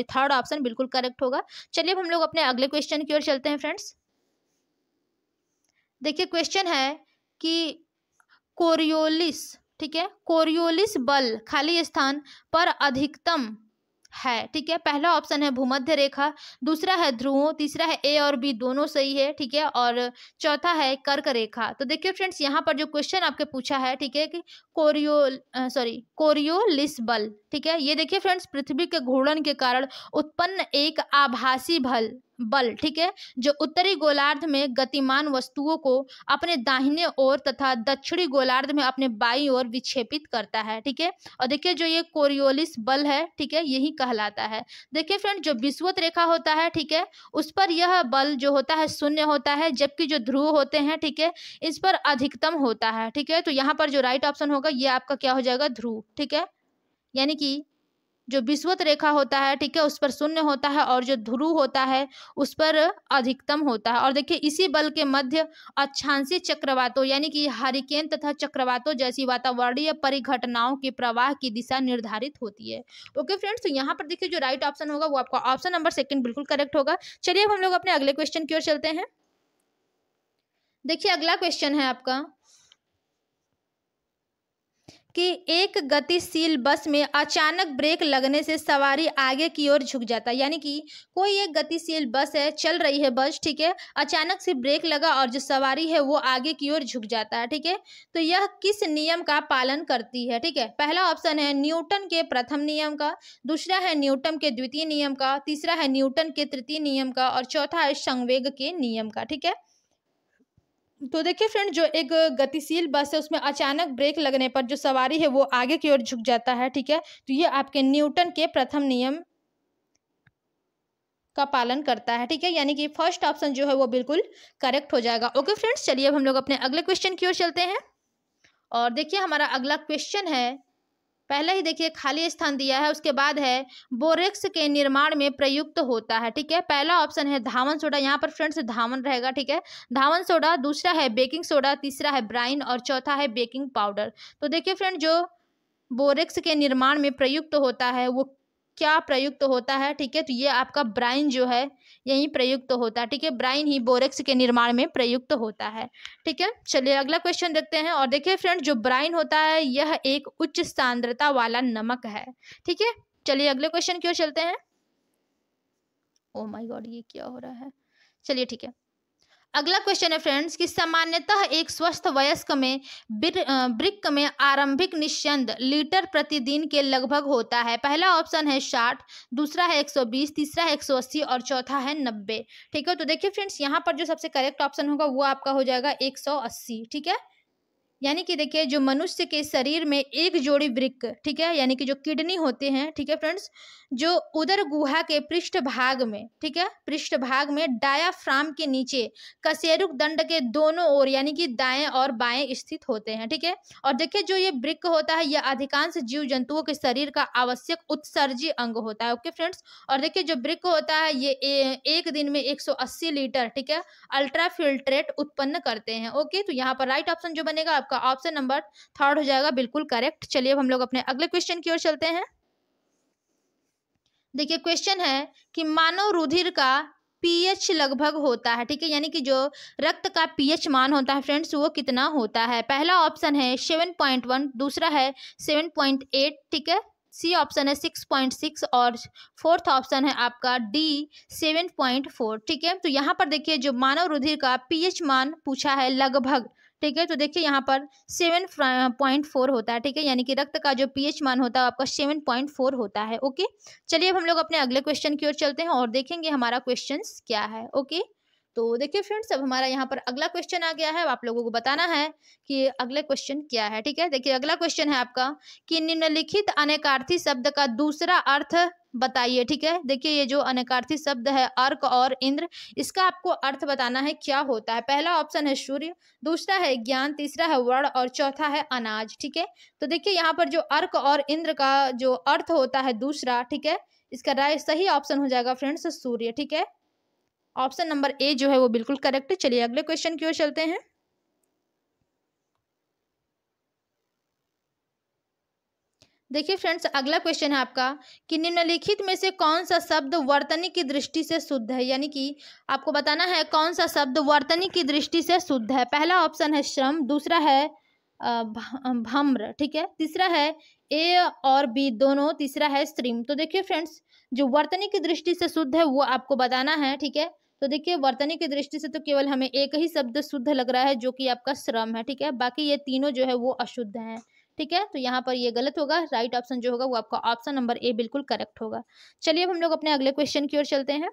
थर्ड ऑप्शन बिल्कुल करेक्ट होगा। चलिए अब हम लोग अपने अगले क्वेश्चन की ओर चलते हैं फ्रेंड्स। देखिए क्वेश्चन है कि कोरियोलिस, ठीक है, कोरियोलिस बल खाली स्थान पर अधिकतम है। ठीक है, पहला ऑप्शन है भूमध्य रेखा, दूसरा है ध्रुवों, तीसरा है ए और बी दोनों सही है, ठीक है, और चौथा है कर्क रेखा। तो देखिए फ्रेंड्स, यहाँ पर जो क्वेश्चन आपके पूछा है, ठीक है, कि कोरियोलिस बल, ठीक है, ये देखिए फ्रेंड्स, पृथ्वी के घूर्णन के कारण उत्पन्न एक आभासी बल, ठीक है, जो उत्तरी गोलार्ध में गतिमान वस्तुओं को अपने दाहिने ओर तथा दक्षिणी गोलार्ध में अपने बाईं ओर विक्षेपित करता है। ठीक है, और देखिए जो ये कोरियोलिस बल है, ठीक है, यही कहलाता है। देखिए फ्रेंड, जो विषुवत रेखा होता है, ठीक है, उस पर यह बल जो होता है शून्य होता है, जबकि जो ध्रुव होते हैं, ठीक है, इस पर अधिकतम होता है। ठीक है, तो यहाँ पर जो राइट ऑप्शन होगा ये आपका क्या हो जाएगा, ध्रुव। ठीक है, यानी कि जो विषुवत रेखा होता है, ठीक है, उस पर शून्य होता है और जो ध्रुव होता है उस पर अधिकतम होता है। और देखिए इसी बल के मध्य अक्षांशीय चक्रवातों यानी कि हरिकेन तथा चक्रवातों जैसी वातावरणीय परिघटनाओं के प्रवाह की दिशा निर्धारित होती है। ओके फ्रेंड्स, तो यहाँ पर देखिए जो राइट ऑप्शन होगा वो आपका ऑप्शन नंबर 2 बिल्कुल करेक्ट होगा। चलिए अब हम लोग अपने अगले क्वेश्चन की ओर चलते हैं। देखिए अगला क्वेश्चन है आपका कि एक गतिशील बस में अचानक ब्रेक लगने से सवारी आगे की ओर झुक जाता है। यानी कि कोई एक गतिशील बस है, चल रही है बस, ठीक है, अचानक से ब्रेक लगा और जो सवारी है वो आगे की ओर झुक जाता है। ठीक है, तो यह किस नियम का पालन करती है। ठीक है, पहला ऑप्शन है न्यूटन के प्रथम नियम का, दूसरा है न्यूटन के द्वितीय नियम का, तीसरा है न्यूटन के तृतीय नियम का और चौथा है संवेग के नियम का। ठीक है, तो देखिए फ्रेंड, जो एक गतिशील बस है उसमें अचानक ब्रेक लगने पर जो सवारी है वो आगे की ओर झुक जाता है। ठीक है, तो ये आपके न्यूटन के प्रथम नियम का पालन करता है। ठीक है, यानी कि फर्स्ट ऑप्शन जो है वो बिल्कुल करेक्ट हो जाएगा। ओके फ्रेंड्स, चलिए अब हम लोग अपने अगले क्वेश्चन की ओर चलते हैं। और देखिए हमारा अगला क्वेश्चन है, पहले ही देखिए खाली स्थान दिया है, उसके बाद है बोरेक्स के निर्माण में प्रयुक्त होता है। ठीक है, पहला ऑप्शन है धावन सोडा, यहाँ पर फ्रेंड्स धावन रहेगा। ठीक है, धावन सोडा, दूसरा है बेकिंग सोडा, तीसरा है ब्राइन और चौथा है बेकिंग पाउडर। तो देखिए फ्रेंड, जो बोरेक्स के निर्माण में प्रयुक्त होता है वो क्या प्रयुक्त होता है। ठीक है, तो ये आपका ब्राइन जो है यही प्रयुक्त होता है। ठीक है, ब्राइन ही बोरेक्स के निर्माण में प्रयुक्त होता है। ठीक है, चलिए अगला क्वेश्चन देखते हैं। और देखिए फ्रेंड, जो ब्राइन होता है यह एक उच्च सांद्रता वाला नमक है। ठीक है, चलिए अगले क्वेश्चन की ओर चलते हैं। ओ माय गॉड, ये क्या हो रहा है। चलिए ठीक है, अगला क्वेश्चन है फ्रेंड्स कि सामान्यतः एक स्वस्थ वयस्क में वृक्क में आरंभिक निस्यंद लीटर प्रतिदिन के लगभग होता है। पहला ऑप्शन है 60, दूसरा है 120, तीसरा है 180 और चौथा है 90। ठीक है, तो देखिए फ्रेंड्स, यहाँ पर जो सबसे करेक्ट ऑप्शन होगा वो आपका हो जाएगा 180। ठीक है, यानी कि देखिए जो मनुष्य के शरीर में एक जोड़ी वृक्क, ठीक है, यानी कि जो किडनी होते हैं, ठीक है फ्रेंड्स, जो उदर गुहा के पृष्ठ भाग में, ठीक है, पृष्ठ भाग में डायाफ्राम के नीचे कशेरुक दंड के दोनों ओर यानी कि दाएं और बाएं स्थित होते हैं। ठीक है, और देखिए जो ये वृक्क होता है यह अधिकांश जीव जंतुओं के शरीर का आवश्यक उत्सर्जी अंग होता है। ओके फ्रेंड्स, और देखिए जो वृक्क होता है ये एक दिन में 180 लीटर, ठीक है, अल्ट्रा फिल्ट्रेट उत्पन्न करते हैं। ओके, तो यहाँ पर राइट ऑप्शन जो बनेगा आपका ऑप्शन नंबर 3 हो जाएगा, बिल्कुल करेक्ट। चलिए अब हम लोग अपने अगले क्वेश्चन की ओर चलते हैं। देखिए क्वेश्चन है कि मानव रुधिर का पीएच लगभग होता है। ठीक है, यानी कि जो रक्त का पीएच मान होता है फ्रेंड्स वो कितना होता है। पहला ऑप्शन है 7.1, दूसरा है 7.8, ठीक है, सी ऑप्शन है 6.6 और फोर्थ ऑप्शन है आपका डी 7.4। ठीक है, तो यहाँ पर देखिए जो मानव रुधिर का पीएच मान पूछा है लगभग, ठीक है, तो देखिए यहाँ पर 7.4 होता है। ठीक है, यानी कि रक्त का जो पीएच मान होता है आपका 7.4 होता है। ओके, चलिए अब हम लोग अपने अगले क्वेश्चन की ओर चलते हैं और देखेंगे हमारा क्वेश्चंस क्या है। ओके, तो देखिए फ्रेंड्स, अब हमारा यहाँ पर अगला क्वेश्चन आ गया है। अब आप लोगों को बताना है कि अगले क्वेश्चन क्या है। ठीक है, देखिए अगला क्वेश्चन है आपका कि निम्नलिखित अनेकार्थी शब्द का दूसरा अर्थ बताइए। ठीक है, देखिए ये जो अनेकार्थी शब्द है अर्क और इंद्र, इसका आपको अर्थ बताना है क्या होता है। पहला ऑप्शन है सूर्य, दूसरा है ज्ञान, तीसरा है वर्ण और चौथा है अनाज। ठीक है, तो देखिए यहाँ पर जो अर्क और इंद्र का जो अर्थ होता है दूसरा, ठीक है, इसका राय सही ऑप्शन हो जाएगा फ्रेंड्स सूर्य। ठीक है, ऑप्शन नंबर ए जो है वो बिल्कुल करेक्ट है। चलिए अगले क्वेश्चन की ओर चलते हैं। देखिए फ्रेंड्स, अगला क्वेश्चन है आपका कि निम्नलिखित में से कौन सा शब्द वर्तनी की दृष्टि से शुद्ध है, यानी कि आपको बताना है कौन सा शब्द वर्तनी की दृष्टि से शुद्ध है। पहला ऑप्शन है श्रम, दूसरा है भम्र, ठीक है, तीसरा है ए और बी दोनों, तीसरा है स्त्रीम। तो देखिए फ्रेंड्स, जो वर्तनी की दृष्टि से शुद्ध है वो आपको बताना है। ठीक है, तो देखिए वर्तनी की दृष्टि से तो केवल हमें एक ही शब्द शुद्ध लग रहा है जो कि आपका श्रम है। ठीक है, बाकी ये तीनों जो है वो अशुद्ध हैं। ठीक है, तो यहाँ पर ये गलत होगा। राइट ऑप्शन जो होगा वो आपका ऑप्शन नंबर ए बिल्कुल करेक्ट होगा। चलिए अब हम लोग अपने अगले क्वेश्चन की ओर चलते हैं।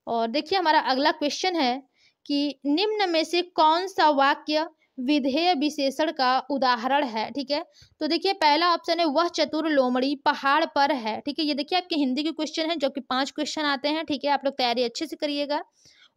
और देखिए हमारा अगला क्वेश्चन है कि निम्न में से कौन सा वाक्य विधेय विशेषण का उदाहरण है। ठीक है, तो देखिए पहला ऑप्शन है वह चतुर लोमड़ी पहाड़ पर है। ठीक है, ये देखिए आपके हिंदी के क्वेश्चन है जो कि 5 क्वेश्चन आते हैं। ठीक है, आप लोग तैयारी अच्छे से करिएगा।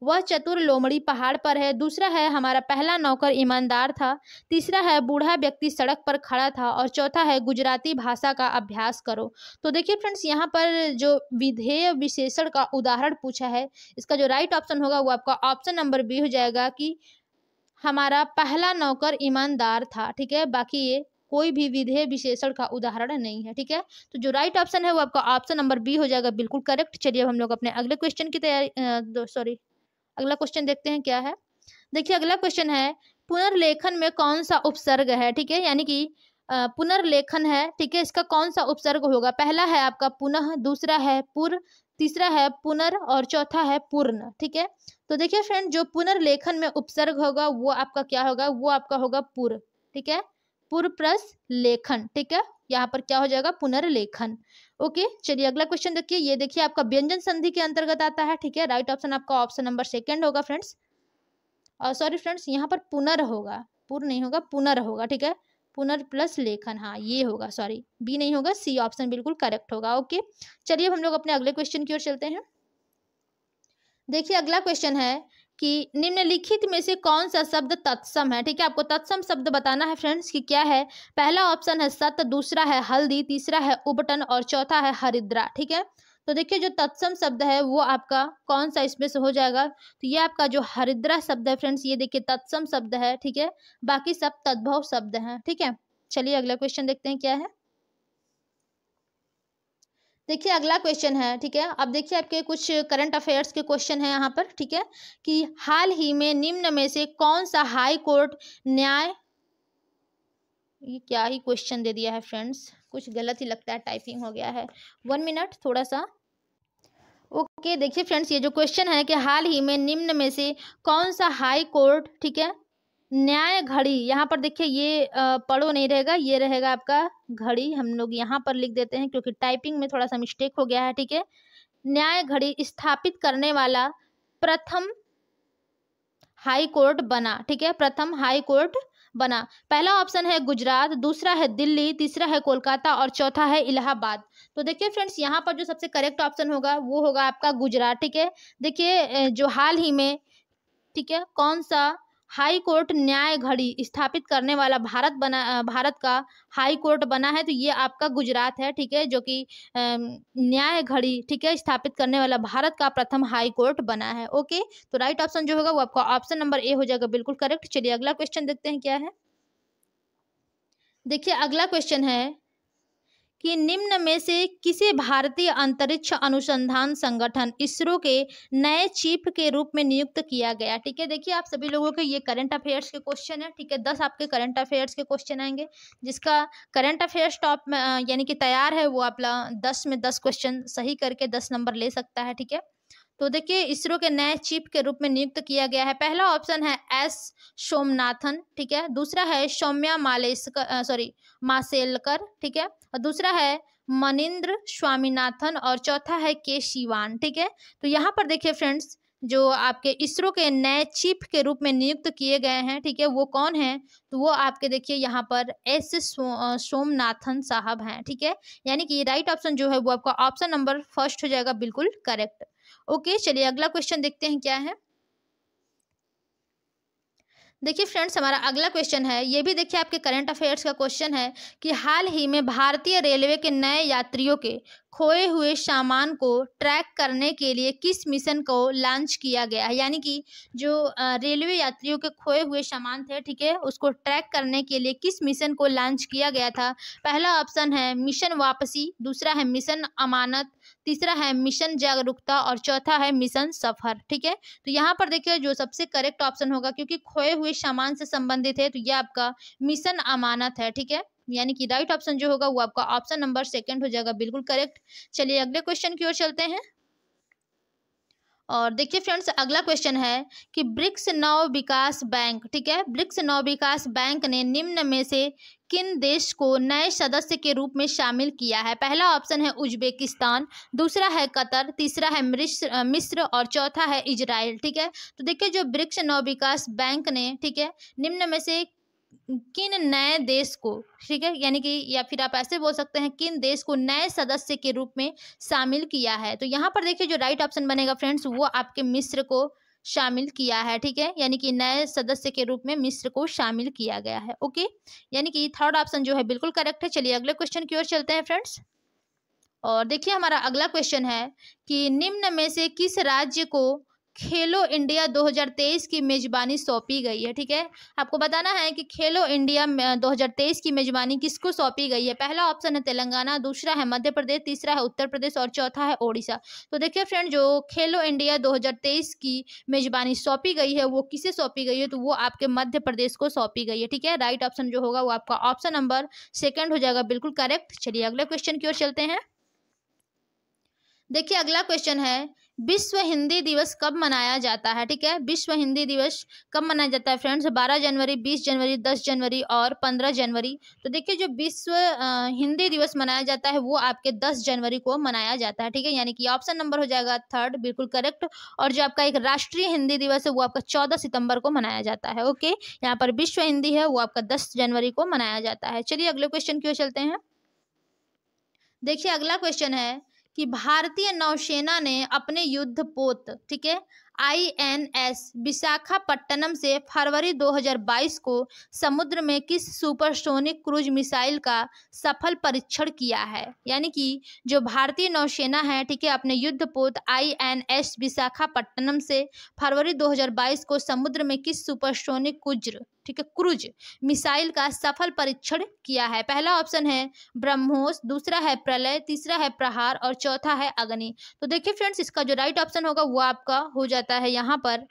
वह चतुर लोमड़ी पहाड़ पर है, दूसरा है हमारा पहला नौकर ईमानदार था, तीसरा है बूढ़ा व्यक्ति सड़क पर खड़ा था और चौथा है गुजराती भाषा का अभ्यास करो। तो देखिए फ्रेंड्स, यहाँ पर जो विधेय विशेषण का उदाहरण पूछा है, इसका जो राइट ऑप्शन होगा वो आपका ऑप्शन नंबर बी हो जाएगा कि हमारा पहला नौकर ईमानदार था। ठीक है, बाकी ये कोई भी विधेय विशेषण का उदाहरण नहीं है। ठीक है, तो जो राइट ऑप्शन है वो आपका ऑप्शन नंबर बी हो जाएगा बिल्कुल करेक्ट। चलिए अब हम लोग अपने अगले क्वेश्चन की तैयारी अगला क्वेश्चन देखते हैं क्या है। देखिए अगला क्वेश्चन है पुनर्लेखन में कौन सा उपसर्ग है। ठीक है, यानी कि पुनर्लेखन है। ठीक है, इसका कौन सा उपसर्ग होगा। पहला है आपका पुनः, दूसरा है पुर, तीसरा है पुनर और चौथा है पूर्ण। ठीक है, तो देखिए फ्रेंड, जो पुनर्लेखन में उपसर्ग होगा वो आपका क्या होगा, वो आपका होगा पुर। ठीक है, पुर प्लस लेखन। ठीक है, यहाँ पर क्या हो जाएगा, पुनर्लेखन। ओके, चलिए अगला क्वेश्चन देखिए। ये देखिए आपका व्यंजन संधि के अंतर्गत आता है। ठीक है, राइट ऑप्शन आपका ऑप्शन नंबर सेकंड होगा फ्रेंड्स। और सॉरी फ्रेंड्स, यहाँ पर पुनर होगा, पुर नहीं होगा, पुनर होगा। ठीक है, पुनर प्लस लेखन, हाँ ये होगा, सॉरी बी नहीं होगा, सी ऑप्शन बिल्कुल करेक्ट होगा। ओके, चलिए अब हम लोग अपने अगले क्वेश्चन की ओर चलते हैं। देखिए अगला क्वेश्चन है कि निम्नलिखित में से कौन सा शब्द तत्सम है। ठीक है, आपको तत्सम शब्द बताना है फ्रेंड्स कि क्या है। पहला ऑप्शन है सत, दूसरा है हल्दी, तीसरा है उबटन और चौथा है हरिद्रा। ठीक है, तो देखिए जो तत्सम शब्द है वो आपका कौन सा इसमें से हो जाएगा, तो ये आपका जो हरिद्रा शब्द है फ्रेंड्स, ये देखिए तत्सम शब्द है। ठीक है, बाकी सब तद्भव शब्द हैं। ठीक है, चलिए अगला क्वेश्चन देखते हैं क्या है। देखिए अगला क्वेश्चन है। ठीक है, अब देखिए आपके कुछ करंट अफेयर्स के क्वेश्चन है यहाँ पर। ठीक है, कि हाल ही में निम्न में से कौन सा हाई कोर्ट न्याय, ये क्या ही क्वेश्चन दे दिया है फ्रेंड्स, कुछ गलत ही लगता है, टाइपिंग हो गया है। 1 मिनट थोड़ा सा। ओके, देखिए फ्रेंड्स, ये जो क्वेश्चन है कि हाल ही में निम्न में से कौन सा हाई कोर्ट, ठीक है, न्याय घड़ी, यहाँ पर देखिए ये पढ़ो नहीं रहेगा, ये रहेगा आपका घड़ी। हम लोग यहाँ पर लिख देते हैं क्योंकि टाइपिंग में थोड़ा सा मिस्टेक हो गया है। ठीक है, न्याय घड़ी स्थापित करने वाला प्रथम हाई कोर्ट बना। ठीक है, प्रथम हाई कोर्ट बना। पहला ऑप्शन है गुजरात, दूसरा है दिल्ली, तीसरा है कोलकाता और चौथा है इलाहाबाद। तो देखिए फ्रेंड्स, यहाँ पर जो सबसे करेक्ट ऑप्शन होगा वो होगा आपका गुजरात। ठीक है, देखिए जो हाल ही में, ठीक है, कौन सा हाई कोर्ट न्याय घड़ी स्थापित करने वाला भारत का हाई कोर्ट बना है, तो ये आपका गुजरात है। ठीक है, जो कि न्याय घड़ी, ठीक है, स्थापित करने वाला भारत का प्रथम हाई कोर्ट बना है। ओके, तो राइट ऑप्शन जो होगा वो आपका ऑप्शन नंबर ए हो जाएगा बिल्कुल करेक्ट। चलिए अगला क्वेश्चन देखते हैं क्या है। देखिए अगला क्वेश्चन है कि निम्न में से किसे भारतीय अंतरिक्ष अनुसंधान संगठन इसरो के नए चीफ के रूप में नियुक्त किया गया। ठीक है, देखिए आप सभी लोगों के ये करंट अफेयर्स के क्वेश्चन है। ठीक है, 10 आपके करंट अफेयर्स के क्वेश्चन आएंगे, जिसका करंट अफेयर्स टॉप में यानी कि तैयार है वो अपना 10 में 10 क्वेश्चन सही करके 10 नंबर ले सकता है। ठीक है, तो देखिए इसरो के नए चीफ के रूप में नियुक्त किया गया है। पहला ऑप्शन है एस सोमनाथन। ठीक है, दूसरा है सौम्या मासेलकर। ठीक है, और दूसरा है मनिंद्र स्वामीनाथन और चौथा है के शिवान। ठीक है, तो यहाँ पर देखिए फ्रेंड्स, जो आपके इसरो के नए चीफ के रूप में नियुक्त किए गए हैं, ठीक है, वो कौन है? तो वो आपके देखिए यहाँ पर सोमनाथन साहब हैं, ठीक है। यानी कि राइट ऑप्शन जो है वो आपका ऑप्शन नंबर फर्स्ट हो जाएगा, बिल्कुल करेक्ट। ओके, चलिए अगला क्वेश्चन देखते हैं क्या है। देखिए फ्रेंड्स, हमारा अगला क्वेश्चन है, ये भी देखिए आपके करंट अफेयर्स का क्वेश्चन है कि हाल ही में भारतीय रेलवे के नए यात्रियों के खोए हुए सामान को ट्रैक करने के लिए किस मिशन को लॉन्च किया गया है? यानी कि जो रेलवे यात्रियों के खोए हुए सामान थे, ठीक है, उसको ट्रैक करने के लिए किस मिशन को लॉन्च किया गया था? पहला ऑप्शन है मिशन वापसी, दूसरा है मिशन अमानत, तीसरा है मिशन जागरूकता और चौथा है मिशन सफर, ठीक है। तो यहाँ पर देखिए जो सबसे करेक्ट ऑप्शन होगा, क्योंकि खोए हुए सामान से संबंधित है, तो ये आपका मिशन अमानत है, ठीक है। यानी कि राइट ऑप्शन जो होगा वो आपका ऑप्शन नंबर सेकंड हो जाएगा, बिल्कुल करेक्ट। चलिए अगले क्वेश्चन की ओर चलते हैं। और देखिए फ्रेंड्स, अगला क्वेश्चन है कि ब्रिक्स नव विकास बैंक, ठीक है, ब्रिक्स नव विकास बैंक ने निम्न में से किन देश को नए सदस्य के रूप में शामिल किया है? पहला ऑप्शन है उज्बेकिस्तान, दूसरा है कतर, तीसरा है मिस्र और चौथा है इजराइल, ठीक है। तो देखिए जो ब्रिक्स नव विकास बैंक ने, ठीक है, निम्न में से किन नए देश को, ठीक है, यानी कि या फिर आप ऐसे बोल सकते हैं किन देश को नए सदस्य के रूप में शामिल किया है? तो यहाँ पर देखिए जो राइट ऑप्शन बनेगा फ्रेंड्स वो आपके मिस्र को शामिल किया है, ठीक है। यानी कि नए सदस्य के रूप में मिस्र को शामिल किया गया है। ओके, यानी कि थर्ड ऑप्शन जो है बिल्कुल करेक्ट है। चलिए अगले क्वेश्चन की ओर चलते हैं फ्रेंड्स। और देखिए हमारा अगला क्वेश्चन है कि निम्न में से किस राज्य को खेलो इंडिया 2023 की मेजबानी सौंपी गई है? ठीक है, आपको बताना है कि खेलो इंडिया 2023 की मेजबानी किसको सौंपी गई है। पहला ऑप्शन है तेलंगाना, दूसरा है मध्य प्रदेश, तीसरा है उत्तर प्रदेश और चौथा है ओडिशा। तो देखिए फ्रेंड, जो खेलो इंडिया 2023 की मेजबानी सौंपी गई है वो किसे सौंपी गई है? तो वो आपके मध्य प्रदेश को सौंपी गई है, ठीक है। राइट ऑप्शन जो होगा वो आपका ऑप्शन नंबर सेकंड हो जाएगा, बिल्कुल करेक्ट। चलिए अगले क्वेश्चन की ओर चलते हैं। देखिए अगला क्वेश्चन है, विश्व हिंदी दिवस कब मनाया जाता है? ठीक है, विश्व हिंदी दिवस कब मनाया जाता है फ्रेंड्स? 12 जनवरी, 20 जनवरी, 10 जनवरी और 15 जनवरी। तो देखिए जो विश्व हिंदी दिवस मनाया जाता है वो आपके 10 जनवरी को मनाया जाता है, ठीक है। यानी कि ऑप्शन नंबर हो जाएगा थर्ड, बिल्कुल करेक्ट। और जो आपका एक राष्ट्रीय हिंदी दिवस है वो आपका 14 सितंबर को मनाया जाता है। ओके, यहाँ पर विश्व हिंदी है वो आपका 10 जनवरी को मनाया जाता है। चलिए अगले क्वेश्चन की ओर चलते हैं। देखिए अगला क्वेश्चन है कि भारतीय नौसेना ने अपने युद्धपोत, ठीक है, INS विशाखापट्टनम से फरवरी 2022 को समुद्र में किस सुपरसोनिक क्रूज मिसाइल का सफल परीक्षण किया है? यानी कि जो भारतीय नौसेना है, ठीक है, अपने युद्धपोत INS विशाखापट्टनम से फरवरी 2022 को समुद्र में किस सुपरसोनिक क्रूज मिसाइल का सफल परीक्षण किया है? पहला ऑप्शन है ब्रह्मोस, दूसरा है प्रलय, तीसरा है प्रहार और चौथा है अग्नि। तो देखिए फ्रेंड्स, इसका जो राइट ऑप्शन होगा वो आपका हो जाता है यहाँ पर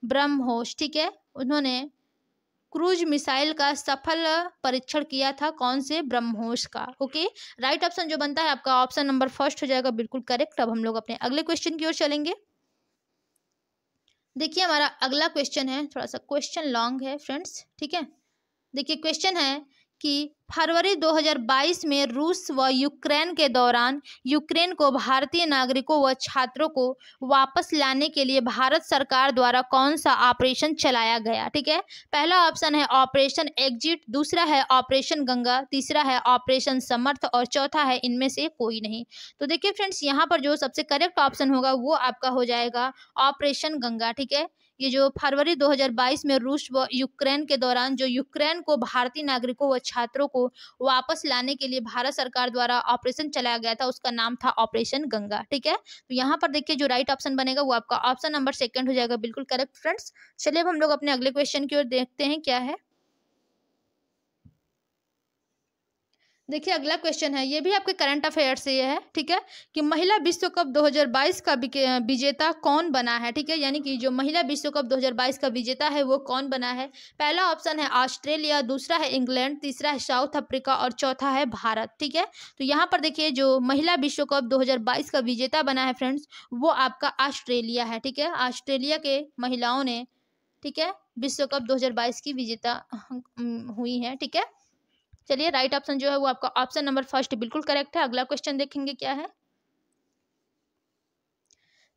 ब्रह्मोस, ठीक है। उन्होंने क्रूज मिसाइल का सफल परीक्षण किया था, कौन से? ब्रह्मोस का। ओके, राइट ऑप्शन जो बनता है आपका ऑप्शन नंबर फर्स्ट हो जाएगा, बिल्कुल करेक्ट। अब हम लोग अपने अगले क्वेश्चन की ओर चलेंगे। देखिए हमारा अगला क्वेश्चन है, थोड़ा सा क्वेश्चन लॉन्ग है फ्रेंड्स, ठीक है। देखिए क्वेश्चन है कि फरवरी 2022 में रूस व यूक्रेन के दौरान यूक्रेन को भारतीय नागरिकों व छात्रों को वापस लाने के लिए भारत सरकार द्वारा कौन सा ऑपरेशन चलाया गया? ठीक है, पहला ऑप्शन है ऑपरेशन एग्जिट, दूसरा है ऑपरेशन गंगा, तीसरा है ऑपरेशन समर्थ और चौथा है इनमें से कोई नहीं। तो देखिए फ्रेंड्स, यहाँ पर जो सबसे करेक्ट ऑप्शन होगा वो आपका हो जाएगा ऑपरेशन गंगा, ठीक है। ये जो फरवरी 2022 में रूस व यूक्रेन के दौरान जो यूक्रेन को भारतीय नागरिकों व छात्रों को वापस लाने के लिए भारत सरकार द्वारा ऑपरेशन चलाया गया था, उसका नाम था ऑपरेशन गंगा, ठीक है। तो यहाँ पर देखिए जो राइट ऑप्शन बनेगा वो आपका ऑप्शन नंबर सेकंड हो जाएगा, बिल्कुल करेक्ट फ्रेंड्स। चलिए अब हम लोग अपने अगले क्वेश्चन की ओर देखते हैं क्या है। देखिए अगला क्वेश्चन है, ये भी आपके करंट अफेयर से ये है, ठीक है, कि महिला विश्व कप 2022 का विजेता कौन बना है? ठीक है, यानी कि जो महिला विश्व कप 2022 का विजेता है वो कौन बना है? पहला ऑप्शन है ऑस्ट्रेलिया, दूसरा है इंग्लैंड, तीसरा है साउथ अफ्रीका और चौथा है भारत, ठीक है। तो यहाँ पर देखिए जो महिला विश्व कप 2022 का विजेता बना है फ्रेंड्स वो आपका ऑस्ट्रेलिया है, ठीक है। ऑस्ट्रेलिया के महिलाओं ने, ठीक है, विश्व कप 2022 की विजेता हुई है, ठीक है। चलिए राइट ऑप्शन जो है वो आपका ऑप्शन नंबर फर्स्ट बिल्कुल करेक्ट है। अगला क्वेश्चन देखेंगे क्या है।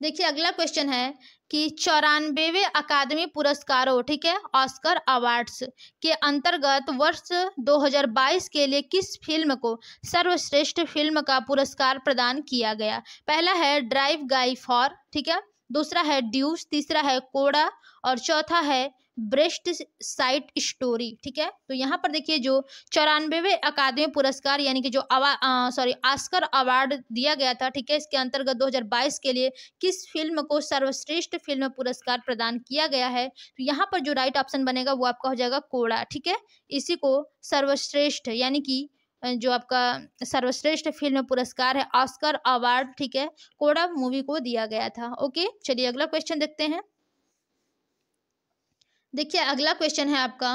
देखिए अगला क्वेश्चन है कि 94वें अकादमी पुरस्कारों, ठीक है, ऑस्कर अवार्ड्स के अंतर्गत वर्ष 2022 के लिए किस फिल्म को सर्वश्रेष्ठ फिल्म का पुरस्कार प्रदान किया गया? पहला है ड्राइव गाई फॉर, ठीक है, दूसरा है ड्यूस, तीसरा है कोड़ा और चौथा है ब्रेस्ट साइट स्टोरी, ठीक है। तो यहाँ पर देखिए जो 94वें अकादमी पुरस्कार यानी कि जो ऑस्कर अवार्ड दिया गया था, ठीक है, इसके अंतर्गत 2022 के लिए किस फिल्म को सर्वश्रेष्ठ फिल्म पुरस्कार प्रदान किया गया है? तो यहाँ पर जो राइट ऑप्शन बनेगा वो आपका हो जाएगा कोड़ा, ठीक है। इसी को सर्वश्रेष्ठ यानी कि जो आपका सर्वश्रेष्ठ फिल्म पुरस्कार है ऑस्कर अवार्ड, ठीक है, कोड़ा मूवी को दिया गया था। ओके, चलिए अगला क्वेश्चन देखते हैं। देखिए अगला क्वेश्चन है आपका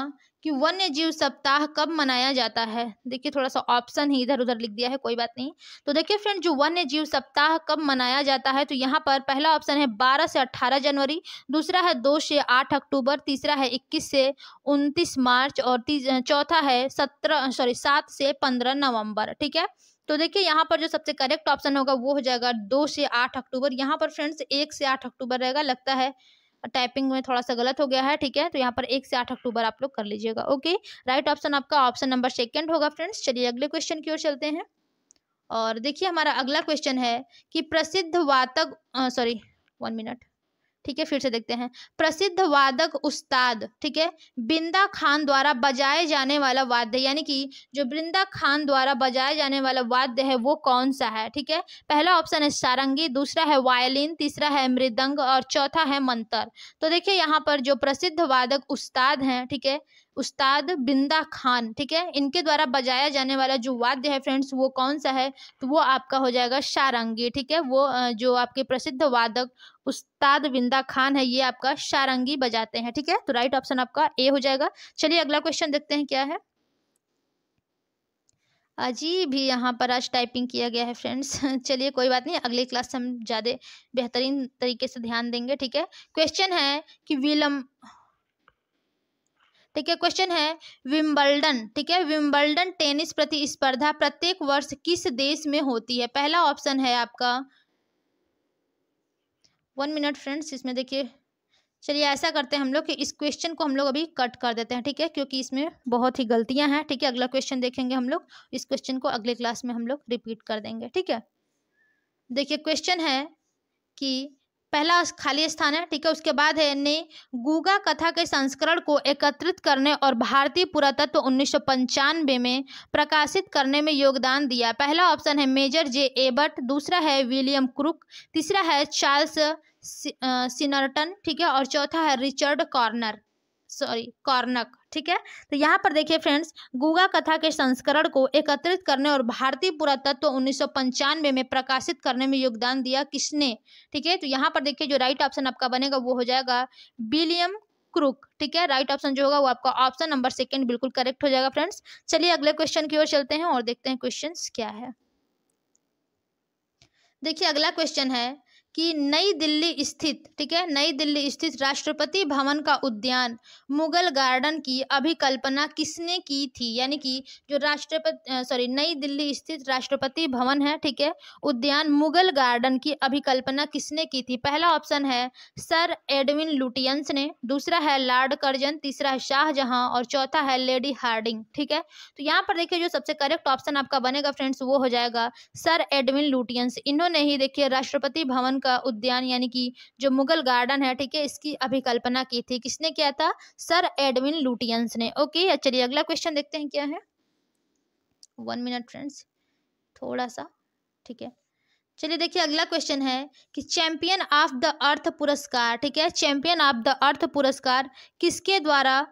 कि वन्य जीव सप्ताह कब मनाया जाता है? देखिए थोड़ा सा ऑप्शन ही इधर उधर लिख दिया है, कोई बात नहीं। तो देखिए फ्रेंड, जो वन्य जीव सप्ताह कब मनाया जाता है, तो यहाँ पर पहला ऑप्शन है 12 से 18 जनवरी, दूसरा है 2 से 8 अक्टूबर, तीसरा है 21 से 29 मार्च और चौथा है 7 से 15 नवंबर, ठीक है। तो देखिए यहाँ पर जो सबसे करेक्ट ऑप्शन होगा वो हो जाएगा 2 से 8 अक्टूबर। यहाँ पर फ्रेंड्स 1 से 8 अक्टूबर रहेगा, लगता है टाइपिंग में थोड़ा सा गलत हो गया है, ठीक है। तो यहाँ पर 1 से 8 अक्टूबर आप लोग कर लीजिएगा। ओके, राइट ऑप्शन आपका ऑप्शन नंबर सेकंड होगा फ्रेंड्स। चलिए अगले क्वेश्चन की ओर चलते हैं और देखिए हमारा अगला क्वेश्चन है कि प्रसिद्ध वादक 1 मिनट, ठीक है, फिर से देखते हैं। प्रसिद्ध वादक उस्ताद, ठीक है, बिंदा खान द्वारा बजाए जाने वाला वाद्य यानी कि जो बिंदा खान द्वारा बजाए जाने वाला वाद्य है वो कौन सा है? ठीक है, पहला ऑप्शन है सारंगी, दूसरा है वायलिन, तीसरा है मृदंग और चौथा है मंतर। तो देखिए यहाँ पर जो प्रसिद्ध वादक उस्ताद हैं, ठीक है, उस्ताद बिंदा खान, ठीक है, इनके द्वारा बजाया जाने वाला जो वाद्य है फ्रेंड्स वो कौन सा है? तो वो आपका हो जाएगा सारंगी, ठीक है। वो जो आपके प्रसिद्ध वादक उस्ताद बिंदा खान है ये आपका सारंगी बजाते हैं, ठीक है। तो राइट ऑप्शन आपका ए हो जाएगा। चलिए अगला क्वेश्चन देखते हैं क्या है। अजीब ही यहाँ पर आज टाइपिंग किया गया है फ्रेंड्स। चलिए कोई बात नहीं, अगली क्लास से हम ज़्यादा बेहतरीन तरीके से ध्यान देंगे, ठीक है। क्वेश्चन है कि ठीक है, क्वेश्चन है विंबलडन, ठीक है, विंबलडन टेनिस प्रतिस्पर्धा प्रत्येक वर्ष किस देश में होती है? पहला ऑप्शन है आपका 1 मिनट फ्रेंड्स, इसमें देखिए, चलिए ऐसा करते हैं हम लोग कि इस क्वेश्चन को हम लोग अभी कट कर देते हैं, ठीक है, क्योंकि इसमें बहुत ही गलतियां हैं, ठीक है। अगला क्वेश्चन देखेंगे हम लोग, इस क्वेश्चन को अगले क्लास में हम लोग रिपीट कर देंगे, ठीक है। देखिए क्वेश्चन है कि पहला खाली स्थान है, ठीक है, उसके बाद है ने गूगा कथा के संस्करण को एकत्रित करने और भारतीय पुरातत्व 1995 में प्रकाशित करने में योगदान दिया। पहला ऑप्शन है मेजर जे एबर्ट, दूसरा है विलियम क्रुक, तीसरा है चार्ल्स सिनर्टन, ठीक है, और चौथा है रिचर्ड कॉर्नक, ठीक है। तो यहाँ पर देखिए फ्रेंड्स, गूगा कथा के संस्करण को एकत्रित करने और भारतीय पुरातत्व 1995 में प्रकाशित करने में योगदान दिया किसने? ठीक है, तो यहाँ पर देखिए जो राइट ऑप्शन आपका बनेगा वो हो जाएगा विलियम क्रुक, ठीक है। राइट ऑप्शन जो होगा वो आपका ऑप्शन नंबर सेकंड बिल्कुल करेक्ट हो जाएगा फ्रेंड्स। चलिए अगले क्वेश्चन की ओर चलते हैं और देखते हैं क्वेश्चन क्या है। देखिए अगला क्वेश्चन है कि नई दिल्ली स्थित, ठीक है, नई दिल्ली स्थित राष्ट्रपति भवन का उद्यान मुगल गार्डन की अभिकल्पना किसने की थी? यानी कि जो नई दिल्ली स्थित राष्ट्रपति भवन है, ठीक है, उद्यान मुगल गार्डन की अभिकल्पना किसने की थी? पहला ऑप्शन है सर एडविन लुटियंस ने, दूसरा है लॉर्ड कर्जन, तीसरा है शाहजहां और चौथा है लेडी हार्डिंग, ठीक है। तो यहाँ पर देखिए जो सबसे करेक्ट ऑप्शन आपका बनेगा फ्रेंड्स वो हो जाएगा सर एडविन लुटियंस। इन्होंने ही देखिए राष्ट्रपति भवन का उद्यान यानी कि जो मुगल गार्डन है, ठीक है, इसकी अभिकल्पना की थी। किसने किया था? सर एडविन लुटियंस ने। ओके, चलिए अगला क्वेश्चन देखते हैं क्या है। 1 मिनट फ्रेंड्स, थोड़ा सा, ठीक है। चलिए देखिए अगला क्वेश्चन है कि चैंपियन ऑफ द अर्थ पुरस्कार, ठीक है, चैंपियन ऑफ द अर्थ पुरस्कार किसके द्वारा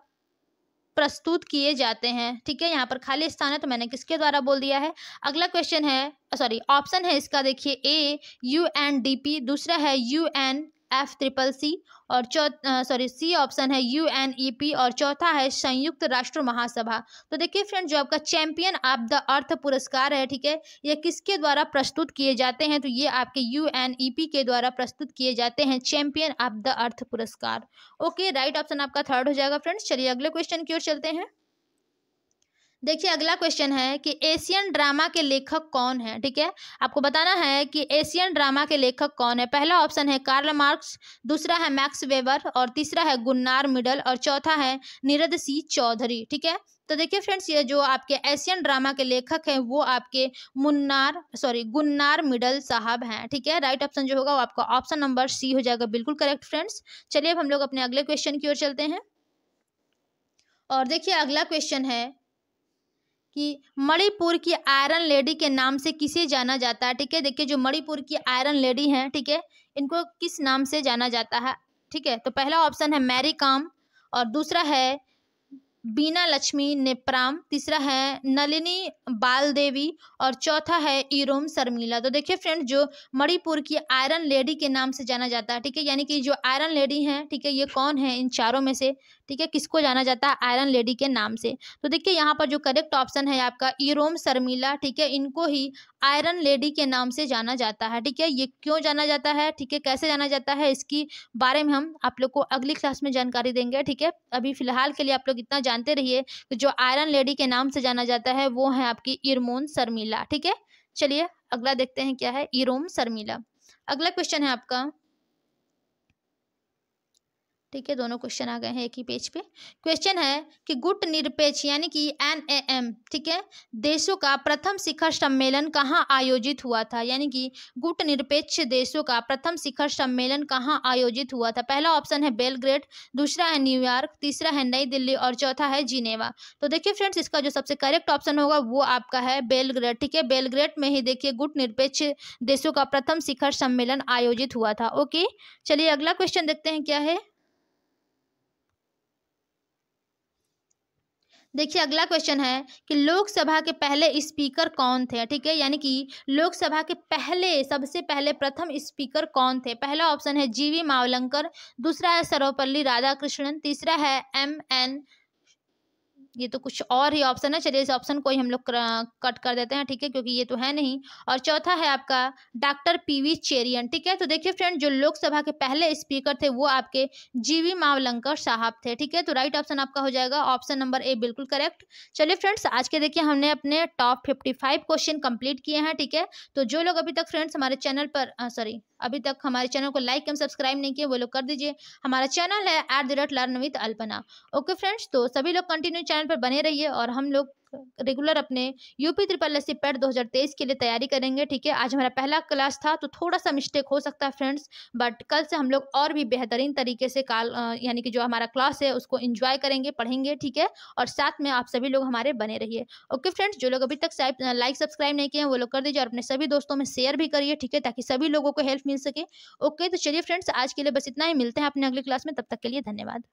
प्रस्तुत किए जाते हैं? ठीक है, यहाँ पर खाली स्थान है तो मैंने किसके द्वारा बोल दिया है। अगला क्वेश्चन है ऑप्शन है इसका देखिए ए UNDP, दूसरा है UNFCCC और सी ऑप्शन है UNEP और चौथा है संयुक्त राष्ट्र महासभा। तो देखिए फ्रेंड जो आपका चैंपियन ऑफ द अर्थ पुरस्कार है, ठीक है, ये किसके द्वारा प्रस्तुत किए जाते हैं? तो ये आपके UNEP के द्वारा प्रस्तुत किए जाते हैं चैंपियन ऑफ द अर्थ पुरस्कार। ओके, राइट ऑप्शन आपका थर्ड हो जाएगा फ्रेंड्स। चलिए अगले क्वेश्चन की ओर चलते हैं। देखिए अगला क्वेश्चन है कि एशियन ड्रामा के लेखक कौन है। ठीक है, आपको बताना है कि एशियन ड्रामा के लेखक कौन है। पहला ऑप्शन है कार्ल मार्क्स, दूसरा है मैक्स वेबर, और तीसरा है गुन्नार मिडल, और चौथा है नीरद सी चौधरी। ठीक है, तो देखिए फ्रेंड्स, ये जो आपके एशियन ड्रामा के लेखक हैं वो आपके गुन्नार मिडल साहब हैं। ठीक है, राइट ऑप्शन जो होगा वो आपका ऑप्शन नंबर सी हो जाएगा, बिल्कुल करेक्ट फ्रेंड्स। चलिए अब हम लोग अपने अगले क्वेश्चन की ओर चलते हैं। और देखिए अगला क्वेश्चन है कि मणिपुर की आयरन लेडी के नाम से किसे जाना जाता है। ठीक है, देखिए जो मणिपुर की आयरन लेडी हैं, ठीक है, इनको किस नाम से जाना जाता है। ठीक है, तो पहला ऑप्शन है मैरी कॉम, और दूसरा है बीना लक्ष्मी नेप्राम, तीसरा है नलिनी बाल देवी, और चौथा है इरोम शर्मिला। तो देखिए फ्रेंड्स, जो मणिपुर की आयरन लेडी के नाम से जाना जाता है, ठीक है, यानी कि जो आयरन लेडी हैं, ठीक है, ये कौन है इन चारों में से। ठीक है, किसको जाना जाता है आयरन लेडी के नाम से। तो देखिए यहाँ पर जो करेक्ट ऑप्शन है आपका इरोम शर्मिला। ठीक है, इनको ही आयरन लेडी के नाम से जाना जाता है। ठीक है, ये क्यों जाना जाता है, ठीक है, कैसे जाना जाता है, इसकी बारे में हम आप लोग को अगली क्लास में जानकारी देंगे। ठीक है, अभी फिलहाल के लिए आप लोग इतना जानते रहिए कि जो आयरन लेडी के नाम से जाना जाता है वो है आपकी इरमोन शर्मिला। ठीक है, चलिए अगला देखते हैं क्या है इरोम शर्मिला। अगला क्वेश्चन है आपका, ठीक है, दोनों क्वेश्चन आ गए हैं एक ही पेज पे। क्वेश्चन है कि गुट निरपेक्ष यानी कि NAM, ठीक है, देशों का प्रथम शिखर सम्मेलन कहाँ आयोजित हुआ था। यानी कि गुट निरपेक्ष देशों का प्रथम शिखर सम्मेलन कहाँ आयोजित हुआ था। पहला ऑप्शन है बेलग्रेड, दूसरा है न्यूयॉर्क, तीसरा है नई दिल्ली, और चौथा है जिनेवा। तो देखिए फ्रेंड्स, इसका जो सबसे करेक्ट ऑप्शन होगा वो आपका है बेलग्रेड। ठीक है, बेलग्रेड में ही देखिए गुट निरपेक्ष देशों का प्रथम शिखर सम्मेलन आयोजित हुआ था। ओके, चलिए अगला क्वेश्चन देखते हैं क्या है। देखिए अगला क्वेश्चन है कि लोकसभा के पहले स्पीकर कौन थे। ठीक है, यानी कि लोकसभा के पहले सबसे पहले प्रथम स्पीकर कौन थे। पहला ऑप्शन है GV मावलंकर, दूसरा है सर्वपल्ली राधाकृष्णन, तीसरा है MN, ये तो कुछ और ही ऑप्शन है, चलिए इस ऑप्शन को ही हम लोग कट कर देते हैं। ठीक है, क्योंकि ये तो है नहीं। और चौथा है आपका डॉक्टर PV चेरियन। ठीक है, तो देखिए फ्रेंड, जो लोकसभा के पहले स्पीकर थे वो आपके GV मावलंकर साहब थे। ठीक है, तो राइट ऑप्शन आपका हो जाएगा ऑप्शन नंबर ए, बिल्कुल करेक्ट। चलिए फ्रेंड्स, आज के देखिए हमने अपने टॉप 55 क्वेश्चन कंप्लीट किए हैं। ठीक है, तो जो लोग अभी तक फ्रेंड्स हमारे चैनल पर अभी तक हमारे चैनल को लाइक एंड सब्सक्राइब नहीं किए वो लोग कर दीजिए। हमारा चैनल है @LearnWithAlpana। ओके फ्रेंड्स, तो सभी लोग कंटिन्यू चैनल पर बने रहिए और हम लोग रेगुलर अपने UP SSSC पैट 2023 के लिए तैयारी करेंगे। ठीक है, आज हमारा पहला क्लास था तो थोड़ा सा मिस्टेक हो सकता है फ्रेंड्स, बट कल से हम लोग और भी बेहतरीन तरीके से यानी कि जो हमारा क्लास है उसको एंजॉय करेंगे, पढ़ेंगे। ठीक है, और साथ में आप सभी लोग हमारे बने रहिए। ओके फ्रेंड्स, जो लोग अभी तक लाइक सब्सक्राइब नहीं किए हैं वो लोग कर दीजिए और अपने सभी दोस्तों में शेयर भी करिए। ठीक है, ताकि सभी लोगों को हेल्प मिल सके। ओके, तो चलिए फ्रेंड्स, आज के लिए बस इतना ही, मिलते हैं अपने अगली क्लास में, तब तक के लिए धन्यवाद।